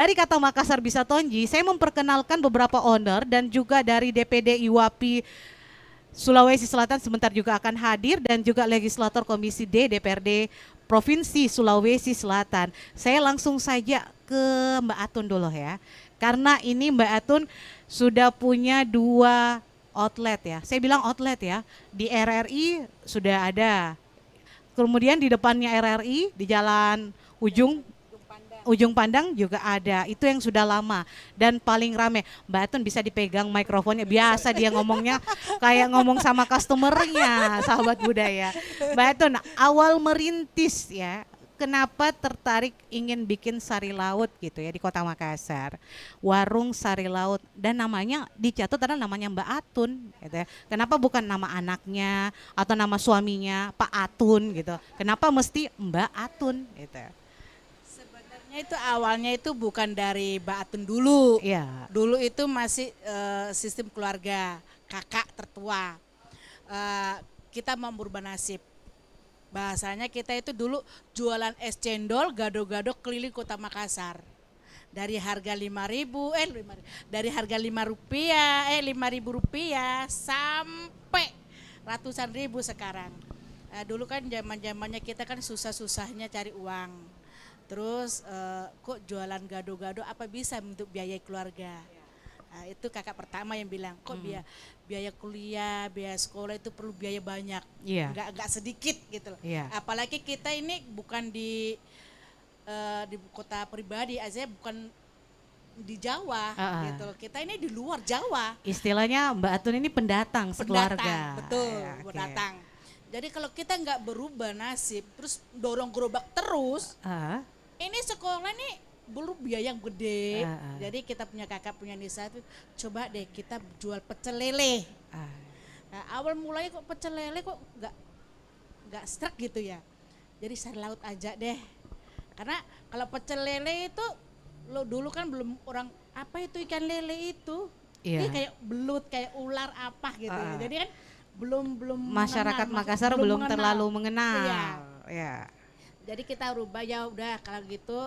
Dari kata Makassar Bisa Tonji, saya memperkenalkan beberapa owner dan juga dari DPD IWAPI Sulawesi Selatan sebentar juga akan hadir dan juga legislator Komisi D DPRD Provinsi Sulawesi Selatan. Saya langsung saja ke Mbak Atun dulu ya. Karena ini Mbak Atun sudah punya dua outlet ya. Saya bilang outlet ya. Di RRI sudah ada. Kemudian di depannya RRI di Jalan Ujung Pandang juga ada. Itu yang sudah lama dan paling rame. Mbak Atun bisa dipegang mikrofonnya. Biasa dia ngomongnya kayak ngomong sama customernya, sahabat budaya. Mbak Atun, awal merintis ya, kenapa tertarik ingin bikin sari laut gitu ya di Kota Makassar, warung sari laut, dan namanya dicatat adalah namanya Mbak Atun gitu ya. Kenapa bukan nama anaknya atau nama suaminya Pak Atun gitu, kenapa mesti Mbak Atun gitu. Sebenarnya itu awalnya itu bukan dari Mbak Atun dulu. Iya. Dulu itu masih sistem keluarga, kakak tertua. Eh, kita mau merubah nasib. Bahasanya kita itu dulu jualan es cendol, gado-gado keliling Kota Makassar. Dari harga 5.000, dari harga Rp5.000 sampai ratusan ribu sekarang. Dulu kan zaman-zamannya kita kan susah-susahnya cari uang. Terus kok jualan gado-gado apa bisa untuk biaya keluarga? Itu kakak pertama yang bilang, kok biaya kuliah, biaya sekolah itu perlu biaya banyak, Iya. nggak sedikit gitu loh. Iya. Apalagi kita ini bukan di kota pribadi, aja bukan di Jawa gitu loh. Kita ini di luar Jawa. Istilahnya Mbak Atun ini pendatang sekeluarga. Pendatang, betul, Ya, oke. pendatang. Jadi kalau kita nggak berubah nasib, terus dorong gerobak terus, Ah, ini sekolah nih belum biaya yang gede. Ah. Jadi kita punya kakak punya Nisa itu coba deh kita jual pecel lele. ah. Nah, awal mulanya kok pecel lele kok nggak serak gitu ya. Jadi sari laut aja deh. Karena kalau pecel lele itu lo dulu kan belum orang apa itu ikan lele itu. Iya. Dia kayak belut, kayak ular apa gitu ya. Jadi kan belum Masyarakat mengenal, Makassar belum mengenal. terlalu mengenal. Iya. Ya. Jadi kita rubah ya udah kalau gitu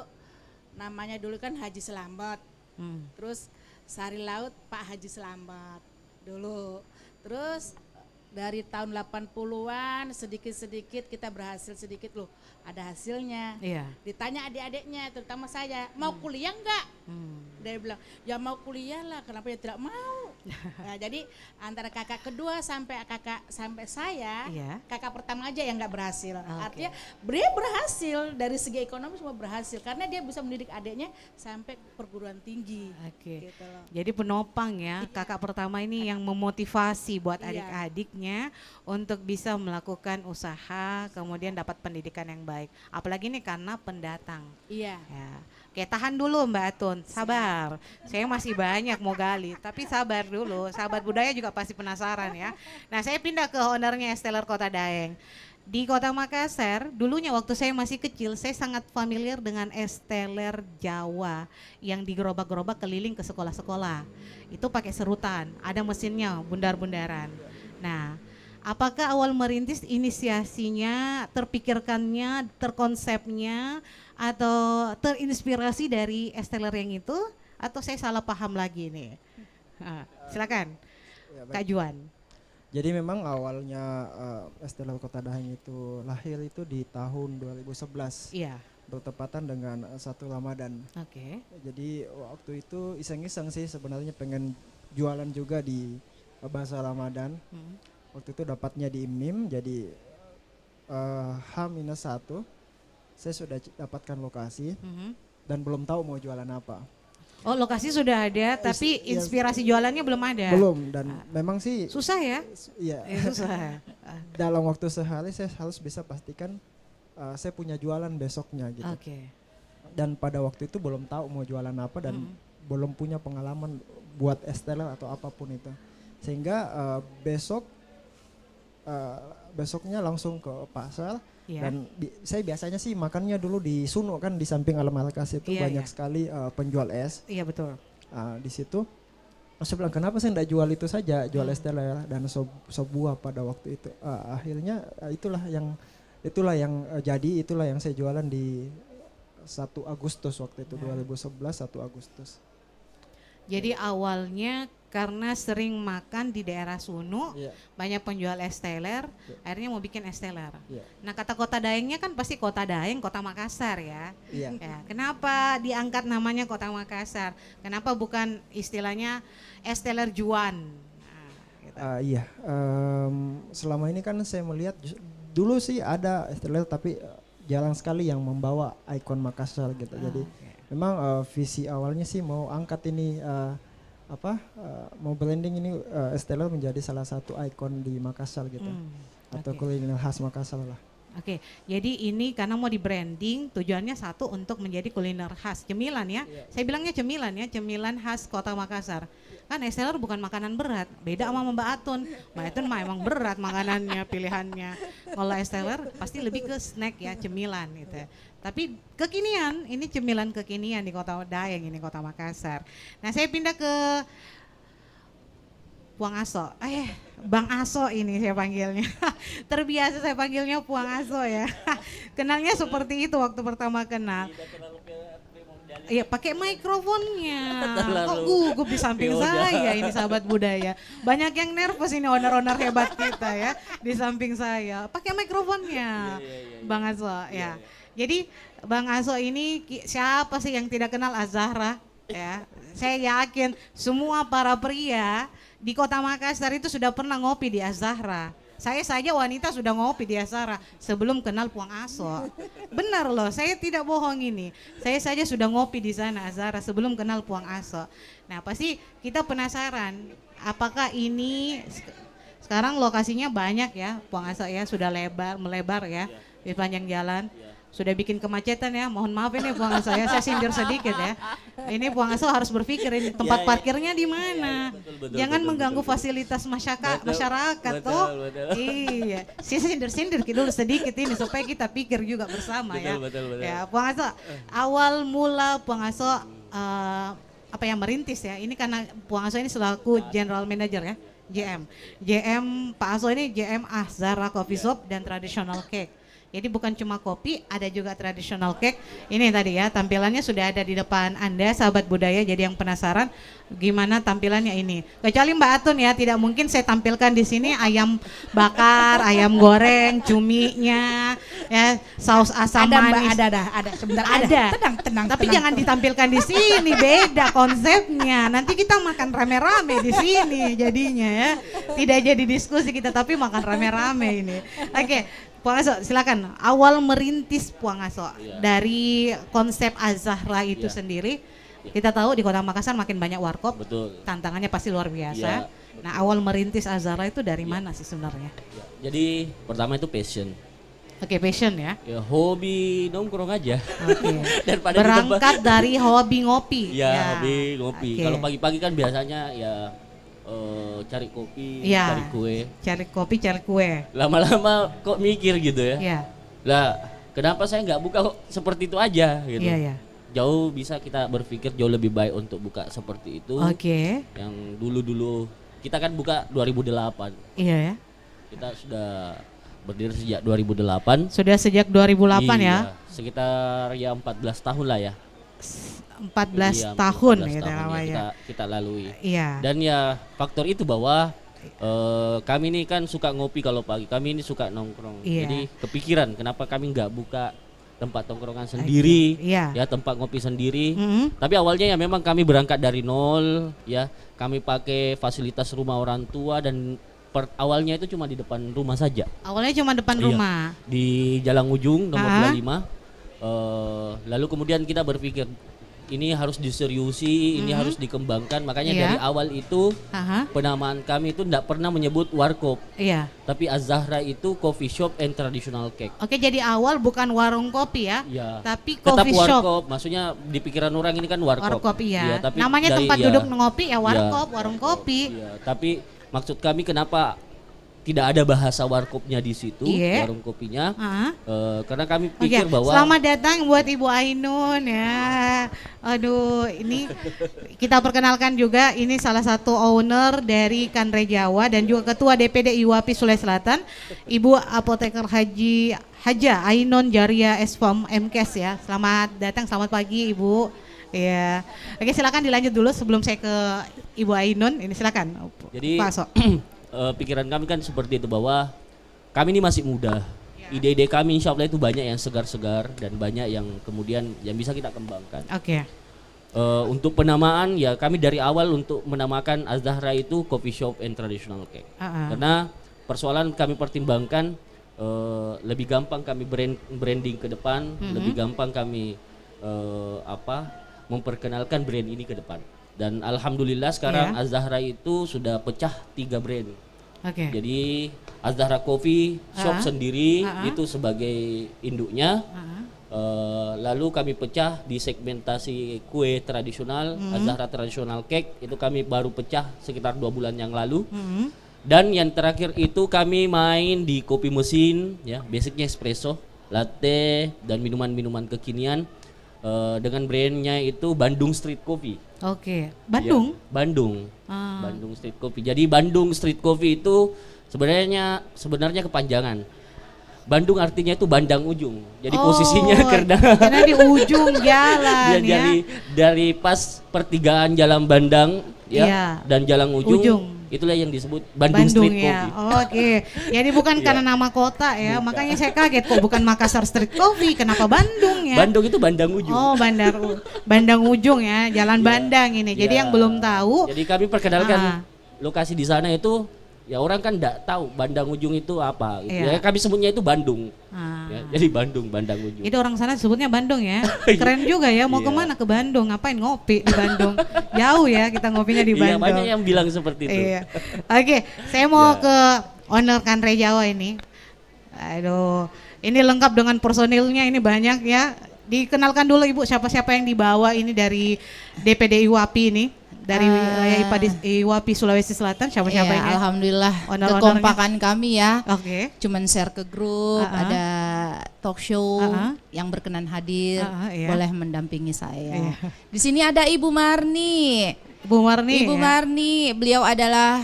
namanya dulu kan Haji Selamat. Hmm. Terus sari laut Pak Haji Selamat dulu. Terus dari tahun 80-an sedikit-sedikit kita berhasil sedikit loh. Ada hasilnya. Iya. Ditanya adik-adiknya terutama saya, mau kuliah enggak? Hmm. Dia bilang, ya mau kuliah lah, kenapa ya tidak mau? Nah, jadi antara kakak kedua sampai saya, Iya. kakak pertama aja yang nggak berhasil. Oke. Artinya dia berhasil dari segi ekonomi semua berhasil karena dia bisa mendidik adiknya sampai perguruan tinggi. Oke. Gitu loh. Jadi penopang ya, kakak pertama ini yang memotivasi buat Iya. adik-adiknya untuk bisa melakukan usaha, kemudian dapat pendidikan yang baik. Apalagi ini karena pendatang. Iya. Ya. Oke, tahan dulu Mbak Atun, sabar. Saya masih banyak mau gali, tapi sabar dulu. Sahabat budaya juga pasti penasaran ya. Nah, saya pindah ke ownernya Esteller Kota Daeng. Di Kota Makassar, dulunya waktu saya masih kecil, saya sangat familiar dengan Esteller Jawa yang digerobak-gerobak keliling ke sekolah-sekolah. Itu pakai serutan, ada mesinnya, bundar-bundaran. Nah, apakah awal merintis inisiasinya, terpikirkannya, terkonsepnya, atau terinspirasi dari Esteller yang itu, atau saya salah paham lagi nih? Silakan, Ya, Kak baik. Juan. Jadi memang awalnya Esteller Kota Daeng itu lahir itu di tahun 2011 Iya, bertepatan dengan 1 Ramadan. oke. Jadi waktu itu iseng-iseng sih sebenarnya pengen jualan juga di bahasa Ramadan. Hmm. Waktu itu dapatnya di IMNIM jadi H-1 saya sudah dapatkan lokasi Mhm. dan belum tahu mau jualan apa. Oh, lokasi sudah ada, tapi Iya, inspirasi jualannya belum ada. Belum dan memang sih Susah ya? iya Susah. dalam waktu sehari saya harus bisa pastikan saya punya jualan besoknya gitu. Oke. Dan pada waktu itu belum tahu mau jualan apa dan belum punya pengalaman buat esteller atau apapun itu. Sehingga besoknya langsung ke pasar. Iya. Dan saya biasanya sih makannya dulu di Suno kan di samping Alam Alkas itu Iya, banyak iya. sekali penjual es. Iya betul. Di situ saya bilang kenapa saya tidak jual itu saja, jual es teler dan sebuah pada waktu itu. Akhirnya itulah yang jadi itulah yang saya jualan di 1 Agustus waktu itu 2011 1 Agustus. Jadi awalnya karena sering makan di daerah Sunu, Iya. banyak penjual es teler, akhirnya mau bikin es teler. Iya. Nah kata kota Daengnya kan pasti kota Daeng, kota Makassar ya. Iya. Ya, kenapa diangkat namanya kota Makassar? Kenapa bukan istilahnya es teler Juan? Nah, gitu. Iya, selama ini kan saya melihat dulu sih ada STL tapi jarang sekali yang membawa ikon Makassar gitu. Jadi memang visi awalnya sih mau angkat ini mau blending ini STL menjadi salah satu ikon di Makassar gitu. Atau kuliner khas Makassar lah. Oke, jadi ini karena mau di branding, tujuannya satu untuk menjadi kuliner khas cemilan ya. Saya bilangnya cemilan ya, cemilan khas Kota Makassar. Kan es teler bukan makanan berat, beda sama Mbak Atun. Mbak Atun mah emang berat makanannya, pilihannya. Kalau es teler pasti lebih ke snack ya, cemilan gitu. Tapi kekinian, ini cemilan kekinian di Kota Daeng, ini Kota Makassar. Nah saya pindah ke Puang Aso, Bang Aso ini saya panggilnya. Terbiasa saya panggilnya Puang Aso ya. Kenalnya seperti itu waktu pertama kenal. Iya pakai mikrofonnya. Kok gugup di samping saya ini sahabat budaya. Banyak yang nervous ini owner-owner hebat kita ya di samping saya. Pakai mikrofonnya, Bang Aso ya. Jadi Bang Aso ini siapa sih yang tidak kenal Azahra ya? Saya yakin semua para pria di Kota Makassar itu sudah pernah ngopi di Azahra. Saya saja wanita sudah ngopi di Azahra sebelum kenal Puang Aso. Benar loh, saya tidak bohong ini. Saya saja sudah ngopi di sana Azahra sebelum kenal Puang Aso. Nah pasti kita penasaran apakah ini sekarang lokasinya banyak ya Puang Aso ya, sudah melebar ya di panjang jalan. Sudah bikin kemacetan ya, mohon maaf ini Puang Aso ya, saya sindir sedikit ya. Ini Puang Aso harus berpikir ini tempat parkirnya di mana. Jangan mengganggu fasilitas masyarakat toh. Iya, saya sindir-sindir dulu sedikit ini supaya kita pikir juga bersama ya. Ya, Puang Aso, awal mula Puang Aso merintis ya. Ini karena Puang Aso ini selaku General Manager ya, JM Pak Aso ini JM Azahra Coffee Shop dan Traditional Cake. Jadi bukan cuma kopi, ada juga traditional cake. Ini tadi ya, tampilannya sudah ada di depan Anda, sahabat budaya. Jadi yang penasaran gimana tampilannya ini. Kecuali Mbak Atun ya, tidak mungkin saya tampilkan di sini ayam bakar, ayam goreng, cuminya, ya saus asam manis. Ada, sebentar ada. Tenang. Tapi jangan ditampilkan di sini, beda konsepnya. Nanti kita makan rame-rame di sini jadinya ya. Tidak jadi diskusi kita, tapi makan rame-rame ini. Oke. Puang Aso, silakan. Awal merintis Puang Aso dari konsep Azahra itu sendiri. Kita tahu di Kota Makassar makin banyak warkop. Betul. Tantangannya pasti luar biasa. Nah, awal merintis Azahra itu dari mana sih sebenarnya? Jadi pertama itu passion. Oke, passion ya. Ya hobi nongkrong aja. Oke. Daripada Berangkat dari hobi ngopi. Ya, hobi ngopi. Oke. Kalau pagi-pagi kan biasanya ya cari kopi, Iya. cari kue. Cari kopi, cari kue. Lama-lama kok mikir gitu ya. Iya. Lah, kenapa saya nggak buka kok seperti itu aja gitu. Iya. Jauh bisa kita berpikir jauh lebih baik untuk buka seperti itu. Oke. Yang dulu-dulu kita kan buka 2008. Iya ya. Kita sudah berdiri sejak 2008. Sudah sejak 2008 ya. Iya, sekitar ya 14 tahun lah ya. 14 Iya, tahun 14 gitu tahun ya namanya. kita lalui. Iya. Dan ya faktor itu bahwa kami ini kan suka ngopi kalau pagi. Kami ini suka nongkrong. Iya. Jadi kepikiran kenapa kami nggak buka tempat tongkrongan sendiri, Iya. ya tempat ngopi sendiri. Mhm. Tapi awalnya ya memang kami berangkat dari nol, ya kami pakai fasilitas rumah orang tua dan awalnya itu cuma di depan rumah saja. Awalnya cuma depan Iya. rumah. Di Jalan Ujung nomor Ah. 25. Lalu kemudian kita berpikir ini harus diseriusi, ini harus dikembangkan. Makanya Iya. dari awal itu Aha. penamaan kami itu tidak pernah menyebut warkop, Iya. tapi Azahra itu coffee shop and traditional cake. Oke, jadi awal bukan warung kopi ya, Ya. tapi Tetap coffee shop. warkop, maksudnya di pikiran orang ini kan warkop. Warkop iya. tapi Namanya dari- tempat ya, duduk ngopi ya warkop, warung kopi. Iya, tapi maksud kami kenapa tidak ada bahasa warkopnya di situ, Iya. warung kopinya. Ah. Karena kami Oke, pikir bahwa selamat datang buat Ibu Ainun ya. Aduh, ini kita perkenalkan juga ini salah satu owner dari Kanre Jawa dan juga Ketua DPD IWAPI Sulawesi Selatan, Ibu Apoteker Haja Ainun Jaria Esfom MKes ya. Selamat datang, selamat pagi Ibu. Ya. Oke, silakan dilanjut dulu sebelum saya ke Ibu Ainun. Ini silakan. Jadi Pak So. pikiran kami kan seperti itu bahwa kami ini masih muda. Ide-ide kami insya Allah itu banyak yang segar-segar dan banyak yang kemudian yang bisa kita kembangkan. Oke. Untuk penamaan ya kami dari awal untuk menamakan Az-Zahra itu coffee shop and traditional cake. Karena persoalan kami pertimbangkan lebih gampang kami branding ke depan, lebih gampang kami memperkenalkan brand ini ke depan. Dan alhamdulillah sekarang Az-Zahra itu sudah pecah 3 brand. Oke. Jadi Az-Zahra Coffee Shop sendiri itu sebagai induknya. Lalu kami pecah di segmentasi kue tradisional, Az-Zahra Traditional Cake itu kami baru pecah sekitar 2 bulan yang lalu. Dan yang terakhir itu kami main di kopi mesin, ya basicnya espresso, latte dan minuman-minuman kekinian dengan brandnya itu Bandung Street Coffee. Oke. Bandung? Ya, Bandung. Bandung Street Coffee. Jadi Bandung Street Coffee itu sebenarnya kepanjangan. Bandung artinya itu bandang ujung. Jadi posisinya karena di ujung jalan ya. Jadi dari pas pertigaan Jalan Bandang ya dan Jalan ujung. Itulah yang disebut Bandung Street ya. Coffee. Oke. Jadi bukan karena nama kota ya. Bukan. Makanya saya kaget kok bukan Makassar Street Coffee. Kenapa Bandung ya? Bandung itu bandang ujung. Oh, bandang ujung ya, Jalan Bandang ini. Jadi yang belum tahu. Jadi kami perkenalkan lokasi di sana itu ya orang kan enggak tahu bandang ujung itu apa gitu. Ya kami sebutnya itu Bandung. Ya, jadi bandang ujung. Itu orang sana sebutnya Bandung ya. Keren juga ya, mau kemana ke Bandung, ngapain ngopi di Bandung. Jauh ya kita ngopinya di Bandung. Iya, banyak yang bilang seperti itu. Iya. Oke, saya mau ke owner Kanre Jawa ini. Aduh, ini lengkap dengan personilnya, ini banyak ya. Dikenalkan dulu Ibu siapa-siapa yang dibawa ini dari DPD IWAPI ini. Dari IWAPI Sulawesi Selatan siapa-siapa ini? Alhamdulillah kekompakan kami ya. Oke. Cuman share ke grup, ada talk show yang berkenan hadir, boleh mendampingi saya. Di sini ada Ibu Marni. Ibu Marni, beliau adalah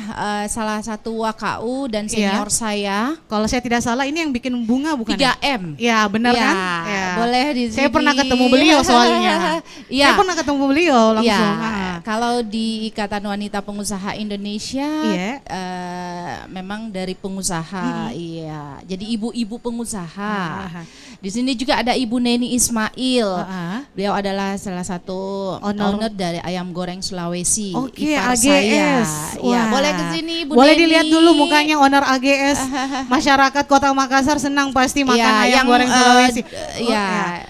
salah satu WKU dan senior saya. Kalau saya tidak salah ini yang bikin bunga bukan? 3M. Ya, benar kan? Ya. Boleh di sini. Saya pernah ketemu beliau soalnya. Saya pernah ketemu beliau langsung. Kalau di Ikatan Wanita Pengusaha Indonesia, memang dari pengusaha, Jadi ibu-ibu pengusaha. Di sini juga ada Ibu Neni Ismail. Beliau adalah salah satu owner dari Ayam Goreng Sulawesi. Oke, AGS. Ya, boleh ke sini Bu boleh Neni. Dilihat dulu mukanya owner AGS. Masyarakat Kota Makassar senang pasti makan ayam goreng Sulawesi.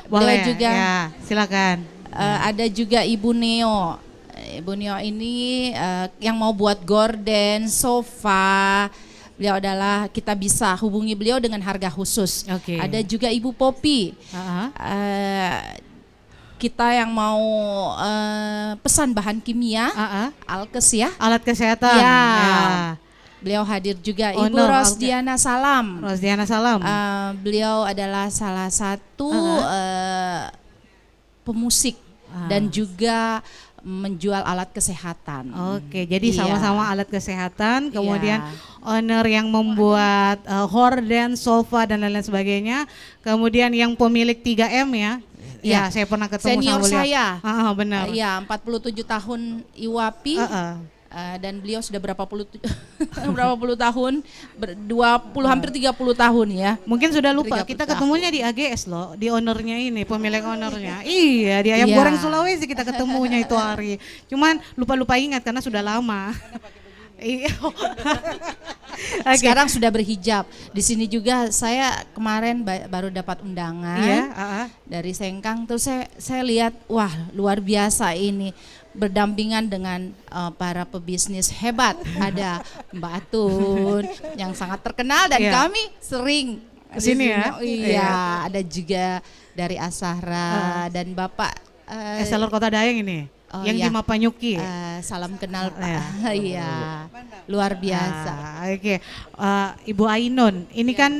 Boleh juga. Ya, silakan. Ada juga Ibu Neo. Ibu Neo ini yang mau buat gorden, sofa. Beliau adalah, kita bisa hubungi beliau dengan harga khusus. Ada juga Ibu Popi. Kita yang mau pesan bahan kimia, alkes ya, alat kesehatan. Beliau hadir juga. Ibu Rosdiana Salam. Beliau adalah salah satu pemusik dan juga menjual alat kesehatan. Oke, jadi sama-sama alat kesehatan. Kemudian owner yang membuat horden, sofa dan lain-lain sebagainya. Kemudian yang pemilik 3M ya. Ya, saya pernah ketemu senior sama beliau. Saya. Benar. Iya, 47 tahun IWAPI. Dan beliau sudah berapa puluh tahun, 20 hampir 30 tahun ya. Mungkin sudah lupa, kita ketemunya di AGS loh, di ownernya ini, pemilik ownernya. Iya, di Ayam Goreng Sulawesi kita ketemunya itu hari. Cuman lupa-lupa ingat karena sudah lama. Sekarang sudah berhijab. Di sini juga saya kemarin baru dapat undangan dari Sengkang. Terus saya lihat, wah luar biasa ini, berdampingan dengan para pebisnis hebat. Ada Mbak Atun yang sangat terkenal dan kami sering kesini ya. Iya, ada juga dari Asahra dan Bapak Eselor Kota Dayeng ini. Oh, yang iya. di Mapanyuki. Salam kenal Pak. Ya. Iya, luar biasa. Oke. Ibu Ainun, ini kan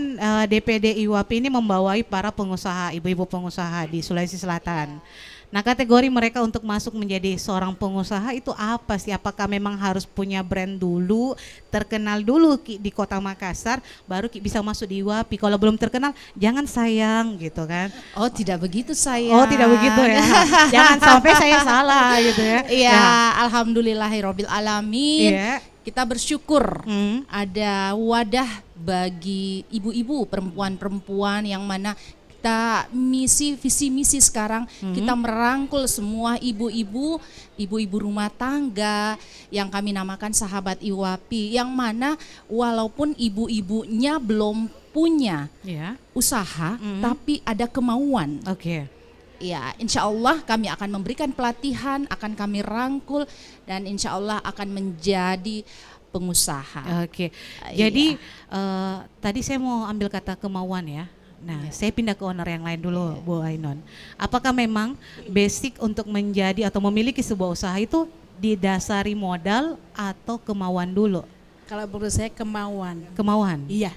DPD IWAPI ini membawai para pengusaha, ibu-ibu pengusaha di Sulawesi Selatan. Nah, kategori mereka untuk masuk menjadi seorang pengusaha itu apa sih? Apakah memang harus punya brand dulu, terkenal dulu di Kota Makassar, baru bisa masuk di IWAPI? Kalau belum terkenal, jangan sayang gitu kan? Oh, tidak begitu saya. Oh, tidak begitu ya. Jangan sampai saya salah gitu ya. Iya, alhamdulillahirabbil alamin. Iya. Kita bersyukur ada wadah bagi ibu-ibu, perempuan-perempuan yang mana kita visi misi sekarang kita merangkul semua ibu-ibu rumah tangga yang kami namakan sahabat IWAPI, yang mana walaupun ibu-ibunya belum punya usaha tapi ada kemauan. Oke. Ya, insya Allah kami akan memberikan pelatihan, akan kami rangkul, dan insya Allah akan menjadi pengusaha. Oke. Jadi tadi saya mau ambil kata kemauan ya. Nah, saya pindah ke owner yang lain dulu, Bu Ainun. Apakah memang basic untuk menjadi atau memiliki sebuah usaha itu didasari modal atau kemauan dulu? Kalau menurut saya kemauan. Kemauan? Iya.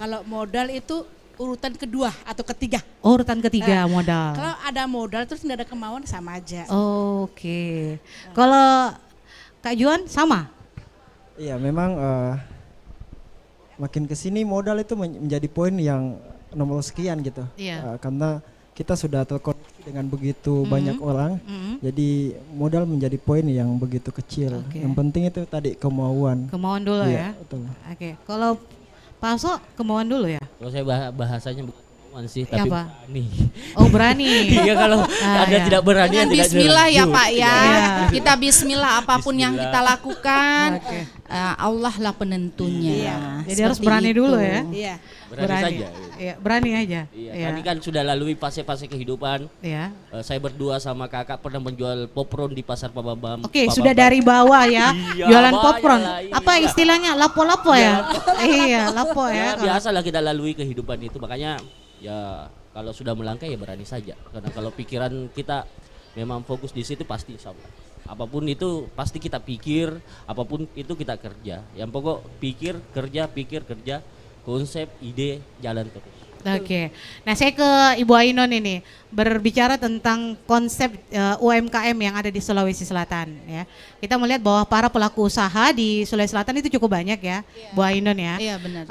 Kalau modal itu urutan kedua atau ketiga. Urutan ketiga modal. Kalau ada modal terus tidak ada kemauan sama aja. Oke. Kalau Kak Juan sama? Iya, memang makin kesini modal itu menjadi poin yang nomor sekian gitu. Iya. Karena kita sudah terkoneksi dengan begitu banyak orang, jadi modal menjadi poin yang begitu kecil. Oke. Yang penting itu tadi kemauan. Kemauan dulu ya. Betul. Oke. Kalau Pak Aso kemauan dulu ya. Kalau saya bahasanya bukan kemauan sih, tapi apa? berani. Oh, berani. Iya, kalau ada ya. tidak berani Dengan tidak bismillah ya terlanjut. Pak ya. Iya. Kita bismillah apapun yang Bismillah. kita lakukan. Oke. Allah lah penentunya. Jadi harus Seperti berani itu. dulu ya. Iya. Berani saja. Iya, berani aja. Iya, kami kan sudah lalui fase-fase kehidupan. Iya. Saya berdua sama kakak pernah menjual popron di pasar Pak Bambam. Oke, sudah dari bawah ya. Iya, Jualan banyak popcorn. lah, iya. Apa istilahnya? Lapo-lapo ya? Iya, lapo ya. Ya, biasalah kita lalui kehidupan itu, makanya ya kalau sudah melangkah ya berani saja. Karena kalau pikiran kita memang fokus di situ pasti insya Allah. Apapun itu pasti kita pikir, apapun itu kita kerja. Yang pokok pikir, kerja, konsep, ide jalan terus. Oke. Nah, saya ke Ibu Ainun ini berbicara tentang konsep UMKM yang ada di Sulawesi Selatan ya. Kita melihat bahwa para pelaku usaha di Sulawesi Selatan itu cukup banyak ya, Bu Ainun ya. Iya benar.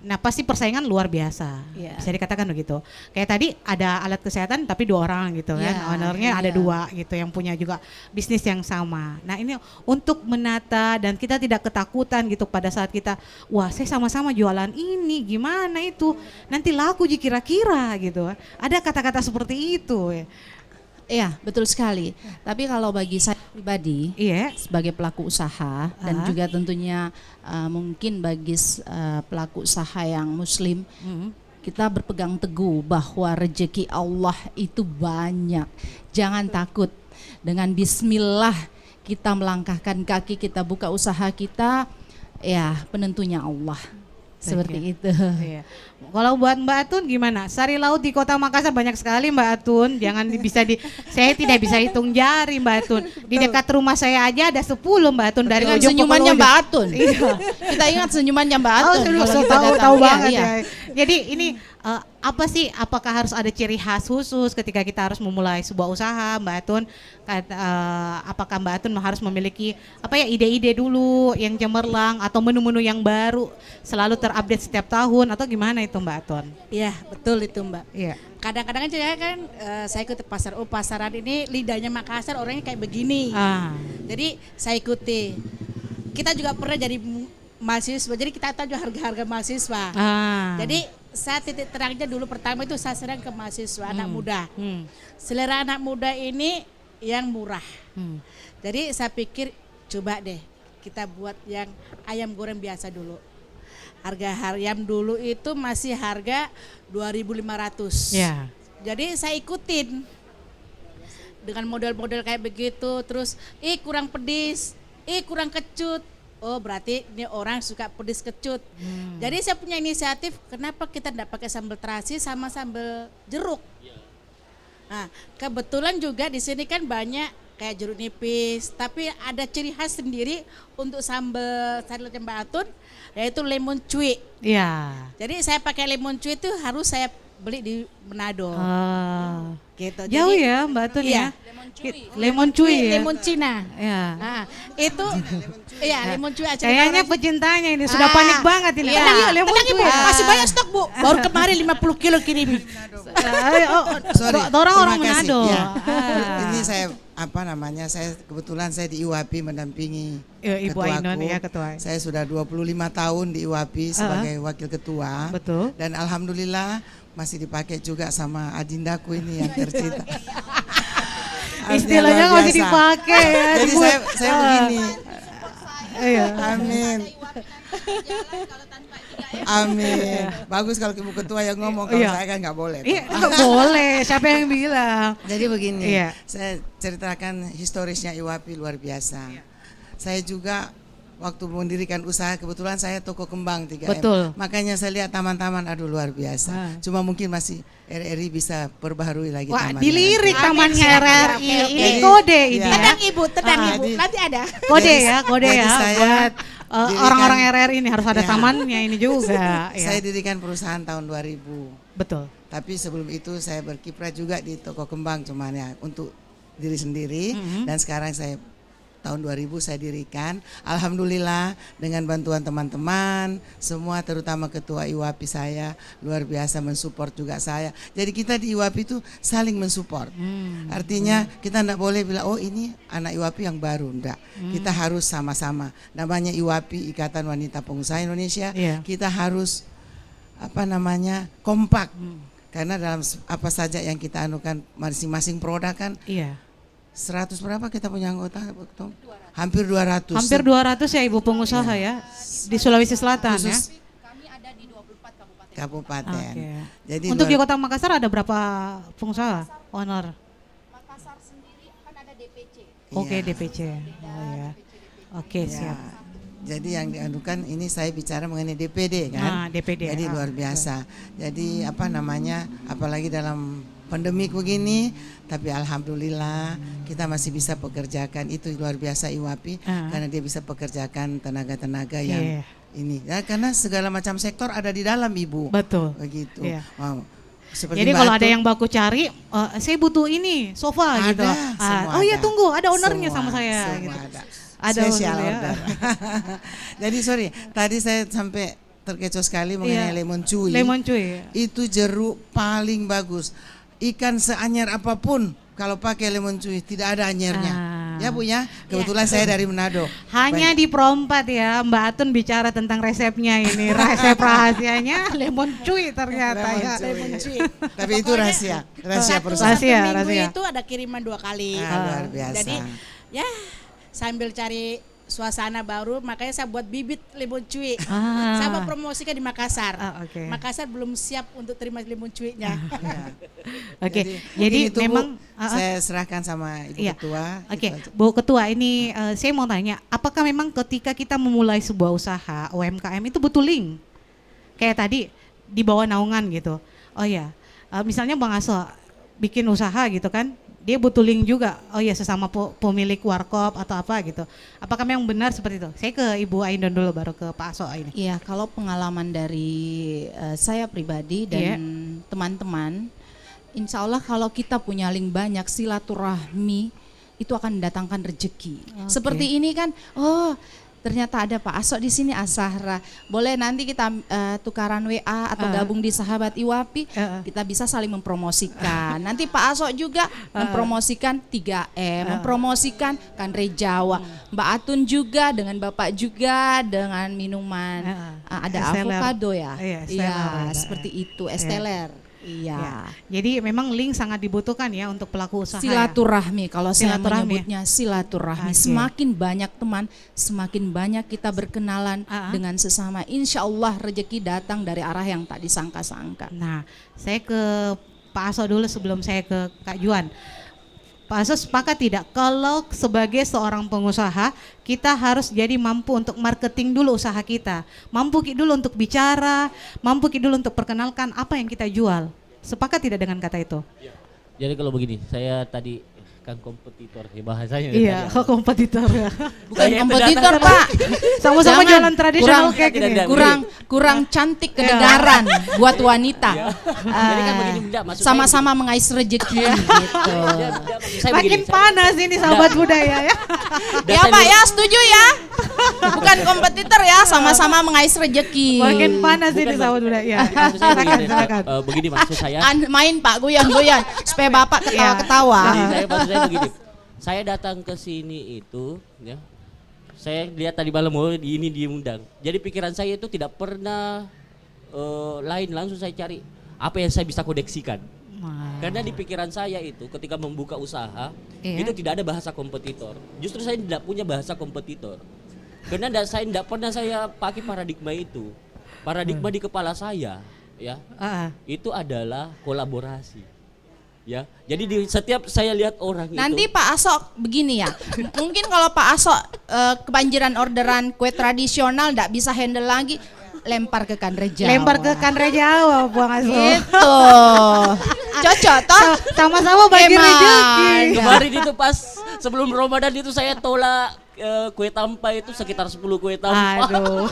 Nah, pasti persaingan luar biasa. Iya. Bisa dikatakan begitu. Kayak tadi ada alat kesehatan tapi 2 orang gitu kan. Iya, Ownernya ada iya. 2 gitu yang punya juga bisnis yang sama. Nah, ini untuk menata dan kita tidak ketakutan gitu pada saat kita, wah saya sama-sama jualan ini, gimana itu? Nanti laku kira-kira gitu. Ada kata-kata seperti itu ya. Iya, betul sekali. Tapi kalau bagi saya pribadi, Iya. sebagai pelaku usaha dan juga tentunya mungkin bagi pelaku usaha yang muslim, kita berpegang teguh bahwa rezeki Allah itu banyak. Jangan takut. Dengan bismillah kita melangkahkan kaki, kita buka usaha kita, ya penentunya Allah. Seperti itu. Iya. Kalau buat Mbak Atun gimana? Sari laut di Kota Makassar banyak sekali Mbak Atun. Jangan saya tidak bisa hitung jari Mbak Atun. Di dekat rumah saya aja ada 10 Mbak Atun dari Dengan ujung ke senyumannya ujung. Mbak Atun. Iya. Kita ingat senyumannya Mbak Oh, Atun. serius, kalau kita tahu datang. Iya, banget iya. ya. Jadi ini apa sih? Apakah harus ada ciri khas khusus ketika kita harus memulai sebuah usaha, Mbak Atun? Apakah Mbak Atun harus memiliki ide-ide dulu yang cemerlang atau menu-menu yang baru selalu terupdate setiap tahun atau gimana itu Mbak Atun? Iya, betul itu Mbak. Iya. Kadang-kadang saya ikut ke pasar. Oh, pasaran ini lidahnya Makassar orangnya kayak begini. Jadi saya ikuti. Kita juga pernah jadi mahasiswa. Jadi kita tahu harga-harga mahasiswa. Jadi saya titik terangnya dulu pertama itu saya serang ke mahasiswa anak muda. Selera anak muda ini yang murah. Jadi saya pikir coba deh kita buat yang ayam goreng biasa dulu. Harga ayam dulu itu masih harga 2.500. Ya. Jadi saya ikutin dengan model-model kayak begitu, terus kurang pedis, kurang kecut. Oh berarti ini orang suka pedis kecut. Jadi saya punya inisiatif, kenapa kita tidak pakai sambal terasi sama sambal jeruk? Nah, kebetulan juga di sini kan banyak kayak jeruk nipis, tapi ada ciri khas sendiri untuk sambal Mbak Atun, yaitu lemon cuy. Iya. Jadi saya pakai lemon cuy itu harus saya beli di Manado. Gitu. Jauh Jadi, ya Mbak Atun iya. ya. Lemon cuy ya. Lemon Cina. Ya. Nah, itu iya lemon cuy aja. Kayaknya pecintanya ini sudah panik banget ini. Iya. Tenang ya, lemon Tenang, cuy. Ibu, masih banyak stok Bu. Baru kemarin 50 kilo kirimi. Sorry, Orang-orang terima kasih. Manado. Ya. Ah. Ini saya saya kebetulan saya di IWAPI mendampingi Ibu ketuaku. Ainun ya ketua. Saya sudah 25 tahun di IWAPI sebagai wakil ketua. Betul. Dan alhamdulillah masih dipakai juga sama adindaku ini yang tercinta. Istilahnya Luar masih biasa. dipakai ya. Jadi saya begini. Iya. Amin. Amin. Bagus kalau ibu ketua yang ngomong, kalau Iya. saya kan nggak boleh. Iya, nggak boleh. Siapa yang bilang? Jadi begini, Iya. saya ceritakan historisnya IWAPI luar biasa. Saya juga waktu mendirikan usaha, kebetulan saya toko kembang 3M. Betul. Makanya saya lihat taman-taman, aduh luar biasa. Cuma mungkin masih RRI bisa perbaharui lagi Wah, tamannya. dilirik Amin, tamannya siap. RRI. Oke, oke. Ini Jadi, kode ini ya. ya. Tenang Ibu, tenang Ibu. Jadi- Nanti ada. Kode Jadi- ya, kode jadi ya. saya Buat dirikan- orang-orang RRI ini harus ada Ya. tamannya ini juga. Ya. Saya dirikan perusahaan tahun 2000. Betul. Tapi sebelum itu saya berkiprah juga di toko kembang, cuman ya untuk diri sendiri. Dan sekarang saya tahun 2000 saya dirikan. Alhamdulillah dengan bantuan teman-teman semua, terutama ketua IWAPI saya luar biasa mensupport juga saya. Jadi kita di IWAPI itu saling mensupport. Artinya kita tidak boleh bilang oh ini anak IWAPI yang baru, enggak. Kita harus sama-sama. Namanya IWAPI, Ikatan Wanita Pengusaha Indonesia. Iya. Kita harus kompak. Karena dalam apa saja yang kita anukan masing-masing produk kan Iya. 100 berapa kita punya anggota? Betul? Hampir 200. Hampir 200 ya Ibu pengusaha ya di Sulawesi Selatan ya. Khusus kabupaten. Oke. Jadi Untuk di luar- Kota Makassar ada berapa pengusaha owner? Makassar sendiri kan ada DPC. Oke, Iya. DPC. Oh ya. Oke, ya, siap. Jadi yang dianukan ini saya bicara mengenai DPD kan. DPD. Jadi luar biasa. Jadi apalagi dalam pandemik begini, tapi alhamdulillah kita masih bisa pekerjakan, itu luar biasa IWAPI karena dia bisa pekerjakan tenaga-tenaga yang Iya. ini. Ya, karena segala macam sektor ada di dalam Ibu. Betul. Begitu. Iya. Wow. Seperti Jadi Mbak kalau ada Atun, yang baku cari, saya butuh ini sofa ada, gitu. semua Oh iya ada. tunggu, ada ownernya Semua, sama saya. semua Gitu. ada. Ada Special owner ya. order. Jadi sorry, tadi saya sampai terkecoh sekali mengenai Iya. lemon cuy. Lemon cuy. Itu jeruk paling bagus. Ikan seanyar apapun kalau pakai lemon cuy tidak ada anyarnya. Ya Bu ya, kebetulan saya dari Manado. Hanya di Pro 4 ya, Mbak Atun bicara tentang resepnya ini. Resep rahasianya lemon cuy ternyata ya. Lemon cuy. Tapi itu rahasia Satu perusahaan. Rahasia, minggu rahasia. itu ada kiriman 2 kali. Luar biasa. Jadi ya sambil cari suasana baru, makanya saya buat bibit lemon cuy. Saya mau promosikan di Makassar. Oke. Makassar belum siap untuk terima lemon cuy-nya. Oke. Mungkin Jadi itu, Bu, memang saya serahkan sama Ibu Iya. Ketua. Oke, Gitu aja. Bu Ketua, ini saya mau tanya, apakah memang ketika kita memulai sebuah usaha UMKM itu butuh link? Kayak tadi di bawah naungan gitu. Oh ya, misalnya Bang Aso bikin usaha gitu kan, dia butuh link juga. Oh ya, sesama pemilik warkop atau apa gitu. Apakah memang benar seperti itu? Saya ke Ibu Ainun dulu, baru ke Pak Aso ini. Iya, kalau pengalaman dari saya pribadi dan teman-teman, insya Allah kalau kita punya link banyak, silaturahmi itu akan mendatangkan rezeki. Seperti ini kan, oh ternyata ada Pak Aso di sini, Asahra. Boleh nanti kita tukaran WA atau gabung di Sahabat IWAPI, kita bisa saling mempromosikan. Nanti Pak Aso juga mempromosikan 3M, mempromosikan Kanre Jawa. Mbak Atun juga dengan Bapak juga dengan minuman ada Esteller. avocado ya. Iya, Esteller. Seperti itu, Esteller. Iya. Ya. Jadi memang link sangat dibutuhkan ya untuk pelaku usaha. ya? Silaturahmi, kalau saya Silaturahmi. menyebutnya silaturahmi. Oke. Semakin banyak teman, semakin banyak kita berkenalan dengan sesama. Insya Allah rezeki datang dari arah yang tak disangka-sangka. Nah, saya ke Pak Aso dulu sebelum saya ke Kak Juan. Pak Aso sepakat tidak kalau sebagai seorang pengusaha kita harus jadi mampu untuk marketing dulu usaha kita, mampu dulu untuk bicara, mampu dulu untuk perkenalkan apa yang kita jual. Sepakat tidak dengan kata itu? Jadi kalau begini, saya tadi mengalahkan kompetitor ya bahasanya. Iya, tadi. kompetitor ya. Bukan Saya kompetitor pendatang. Pak. Sama-sama Jangan. jualan tradisional Kurang- kayak gini. tidak, Kurang cantik kedengaran buat wanita. Jadi kan begini Bunda, maksud saya Sama-sama mengais rezeki gitu. begini. Maksud saya Makin begini, panas ini sahabat budaya ya. dan Ya saya Pak dulu- ya, setuju ya. Bukan kompetitor ya, sama-sama mengais rezeki. Makin panas Bukan, ini sahabat budaya. Ya. Jadi maksud saya begini, Silakan. begini maksud saya. Main Pak, goyang-goyang supaya Bapak ketawa-ketawa. Jadi maksud saya begini. Saya datang ke sini itu, ya. Saya lihat tadi malam ini diundang. Jadi pikiran saya itu tidak pernah lain, langsung saya cari apa yang saya bisa kodeksikan. Karena di pikiran saya itu ketika membuka usaha itu tidak ada bahasa kompetitor. Justru saya tidak punya bahasa kompetitor. Karena saya tidak pernah saya pakai paradigma itu. Paradigma di kepala saya, ya, itu adalah kolaborasi. Ya, jadi di setiap saya lihat orang Nanti itu. Pak Asok begini ya, mungkin kalau Pak Asok kebanjiran orderan kue tradisional nggak bisa handle lagi, lempar ke Kandre Jawa. Lempar ke Kandre Jawa, Buang Aso. Gitu. Cocok toh? Sama-sama bagi Emang. rezeki. Kemarin itu pas sebelum Ramadan itu saya tolak kue tampa itu sekitar 10 kue tampa. Aduh.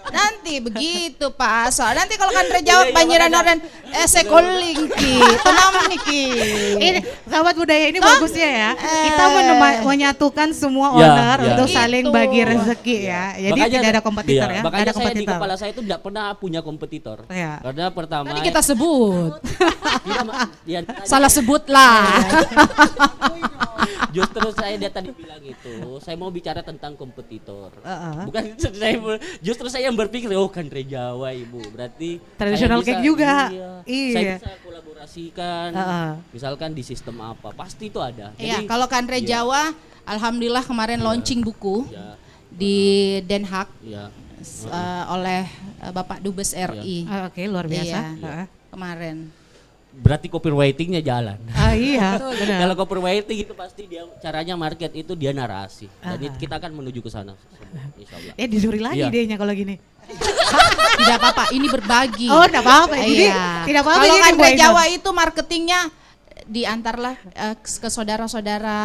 Nanti begitu Pak Asok. Nanti kalau Kandre Jawa Iya, banjiran makanya. orderan sekoling ki, tenang niki. Ini sahabat budaya ini Toh? bagusnya ya. Kita menyatukan semua Ya, owner ya. untuk saling Itu. bagi rezeki ya. Jadi tidak ada kompetitor ya. Makanya Tidak ada saya di kompetitor. kepala saya itu tidak pernah punya kompetitor. Iya. Karena pertama Tadi kita sebut. tidak, ya, Salah sebut lah. justru saya dia tadi bilang itu, saya mau bicara tentang kompetitor. Bukan justru saya yang berpikir Kandre Jawa Ibu. Berarti Tradisional saya cake juga. Iya. Iya. Saya bisa kolaborasikan. Misalkan di sistem apa, pasti itu ada. Iya, Jadi, kalau Kandre Jawa, alhamdulillah kemarin launching buku ya, di Den Haag ya. oleh Bapak Dubes RI. Oke, luar biasa. Iya, kemarin. Berarti copywritingnya jalan. Iya, benar. Kalau copywriting itu pasti dia caranya market itu dia narasi. Dan kita akan menuju ke sana. Insyaallah. Dicuri lagi Iya. idenya kalau gini. Tidak apa-apa, ini berbagi. Oh, tidak apa-apa. Jadi Iya. tidak apa-apa. Kalau jadi Kandre why not? Jawa itu marketingnya diantarlah ke saudara-saudara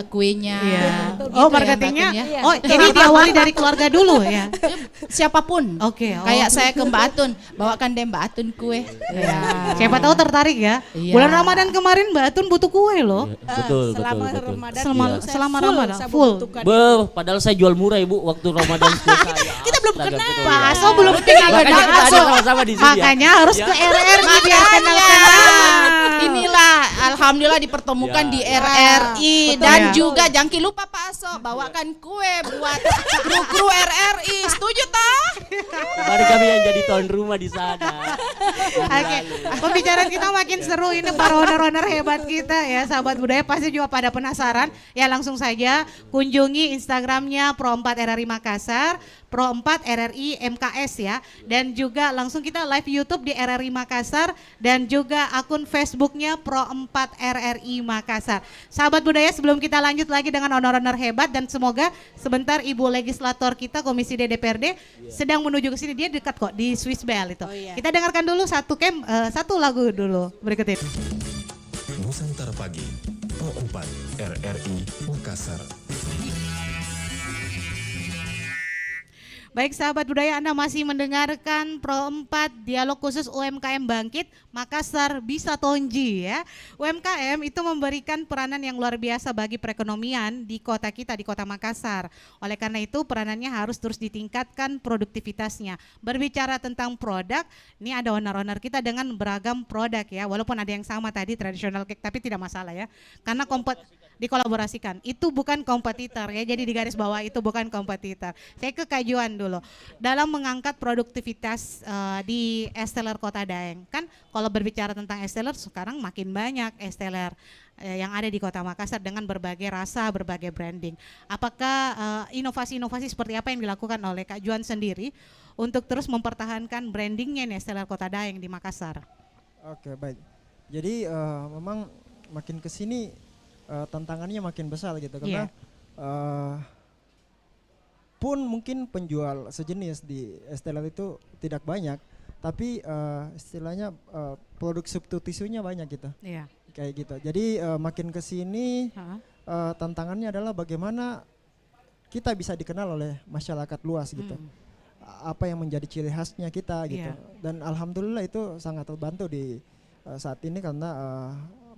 kuenya. Iya. Gitu Oh, ya, marketingnya. Mbak Atun ya. Oh, jadi diawali dari keluarga dulu ya. Siapapun. Oke, oh. Kayak saya ke Mbak Atun, bawakan deh Mbak Atun kue. Ya. Siapa tahu tertarik ya. Iya. Bulan Ramadan kemarin Mbak Atun butuh kue loh. Betul, Selama betul, betul. Ramadan Selama- itu saya selama full, Ramadan, saya full. membutuhkan. Padahal saya jual murah Ibu waktu Ramadan saya. Kita belum kenal. Pak Aso belum kenal Makanya Pak kita Aso. ada sama-sama di sini ya. Makanya harus ke RRI biar kenal Inilah alhamdulillah dipertemukan Ya, di ya. RRI Betul, dan ya. juga jangan lupa Pak Aso bawakan kue buat kru-kru RRI. Setuju tak? Kemarin kami yang jadi tuan rumah di sana. Oke, pembicaraan kita makin seru ini para owner-owner hebat kita ya, sahabat budaya pasti juga pada penasaran. Ya langsung saja kunjungi Instagramnya Pro4 RRI Makassar, Pro4 RRI MKS ya, dan juga langsung kita live YouTube di RRI Makassar dan juga akun Facebooknya Pro4 RRI Makassar. Sahabat budaya, sebelum kita lanjut lagi dengan owner-owner hebat dan semoga sebentar Ibu Legislator kita Komisi D DPRD sedang menuju ke sini, dia dekat kok di Swiss Bell itu. Oh, iya. Kita dengarkan dulu satu lagu dulu berikut ini. Nusantara Pagi, Pro4 RRI Makassar. Baik sahabat budaya, Anda masih mendengarkan Pro4 Dialog Khusus UMKM Bangkit Makassar Bisa Tonji ya. UMKM itu memberikan peranan yang luar biasa bagi perekonomian di kota kita, di kota Makassar. Oleh karena itu peranannya harus terus ditingkatkan produktivitasnya. Berbicara tentang produk, ini ada owner-owner kita dengan beragam produk ya. Walaupun ada yang sama tadi tradisional cake, tapi tidak masalah ya. Karena dikolaborasikan. Itu bukan kompetitor ya. Jadi di garis bawah itu bukan kompetitor. Saya ke Kak Juan dulu. Dalam mengangkat produktivitas di esteller Kota Daeng. Kan kalau berbicara tentang esteller sekarang makin banyak esteller yang ada di Kota Makassar dengan berbagai rasa, berbagai branding. Apakah inovasi-inovasi seperti apa yang dilakukan oleh Kak Juan sendiri untuk terus mempertahankan brandingnya nih esteller Kota Daeng di Makassar? Oke, baik. Jadi memang makin ke sini tantangannya makin besar gitu karena pun mungkin penjual sejenis di esteller itu tidak banyak, tapi istilahnya produk substitusinya banyak gitu. Iya. kayak gitu. Jadi makin ke sini tantangannya adalah bagaimana kita bisa dikenal oleh masyarakat luas gitu. Apa yang menjadi ciri khasnya kita gitu. Dan alhamdulillah itu sangat terbantu di saat ini karena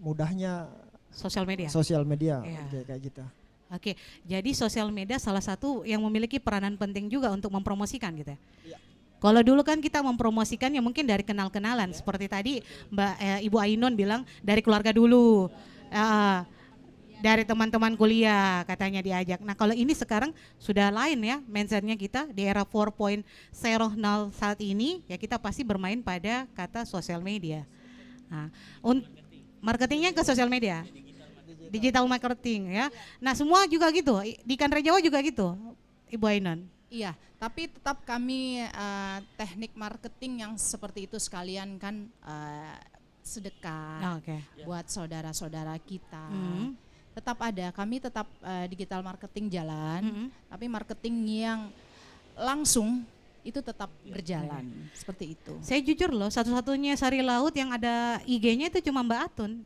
mudahnya Sosial media. sosial media kayak gitu. Oke, jadi sosial media salah satu yang memiliki peranan penting juga untuk mempromosikan gitu ya. Kalau dulu kan kita mempromosikan ya mungkin dari kenal-kenalan seperti tadi Ibu Ainun bilang dari keluarga dulu, dari teman-teman kuliah katanya diajak. Nah kalau ini sekarang sudah lain ya mindsetnya kita di era 4.0 saat ini ya kita pasti bermain pada kata sosial media. Nah, marketingnya ke sosial media, digital marketing ya. Nah semua juga gitu, di Kanre Jawa juga gitu Ibu Ainun. Iya, tapi tetap kami teknik marketing yang seperti itu sekalian kan sedekah buat saudara-saudara kita. Tetap ada, kami tetap digital marketing jalan, tapi marketing yang langsung itu tetap berjalan seperti itu. Saya jujur loh, satu-satunya Sari Laut yang ada IG-nya itu cuma Mbak Atun.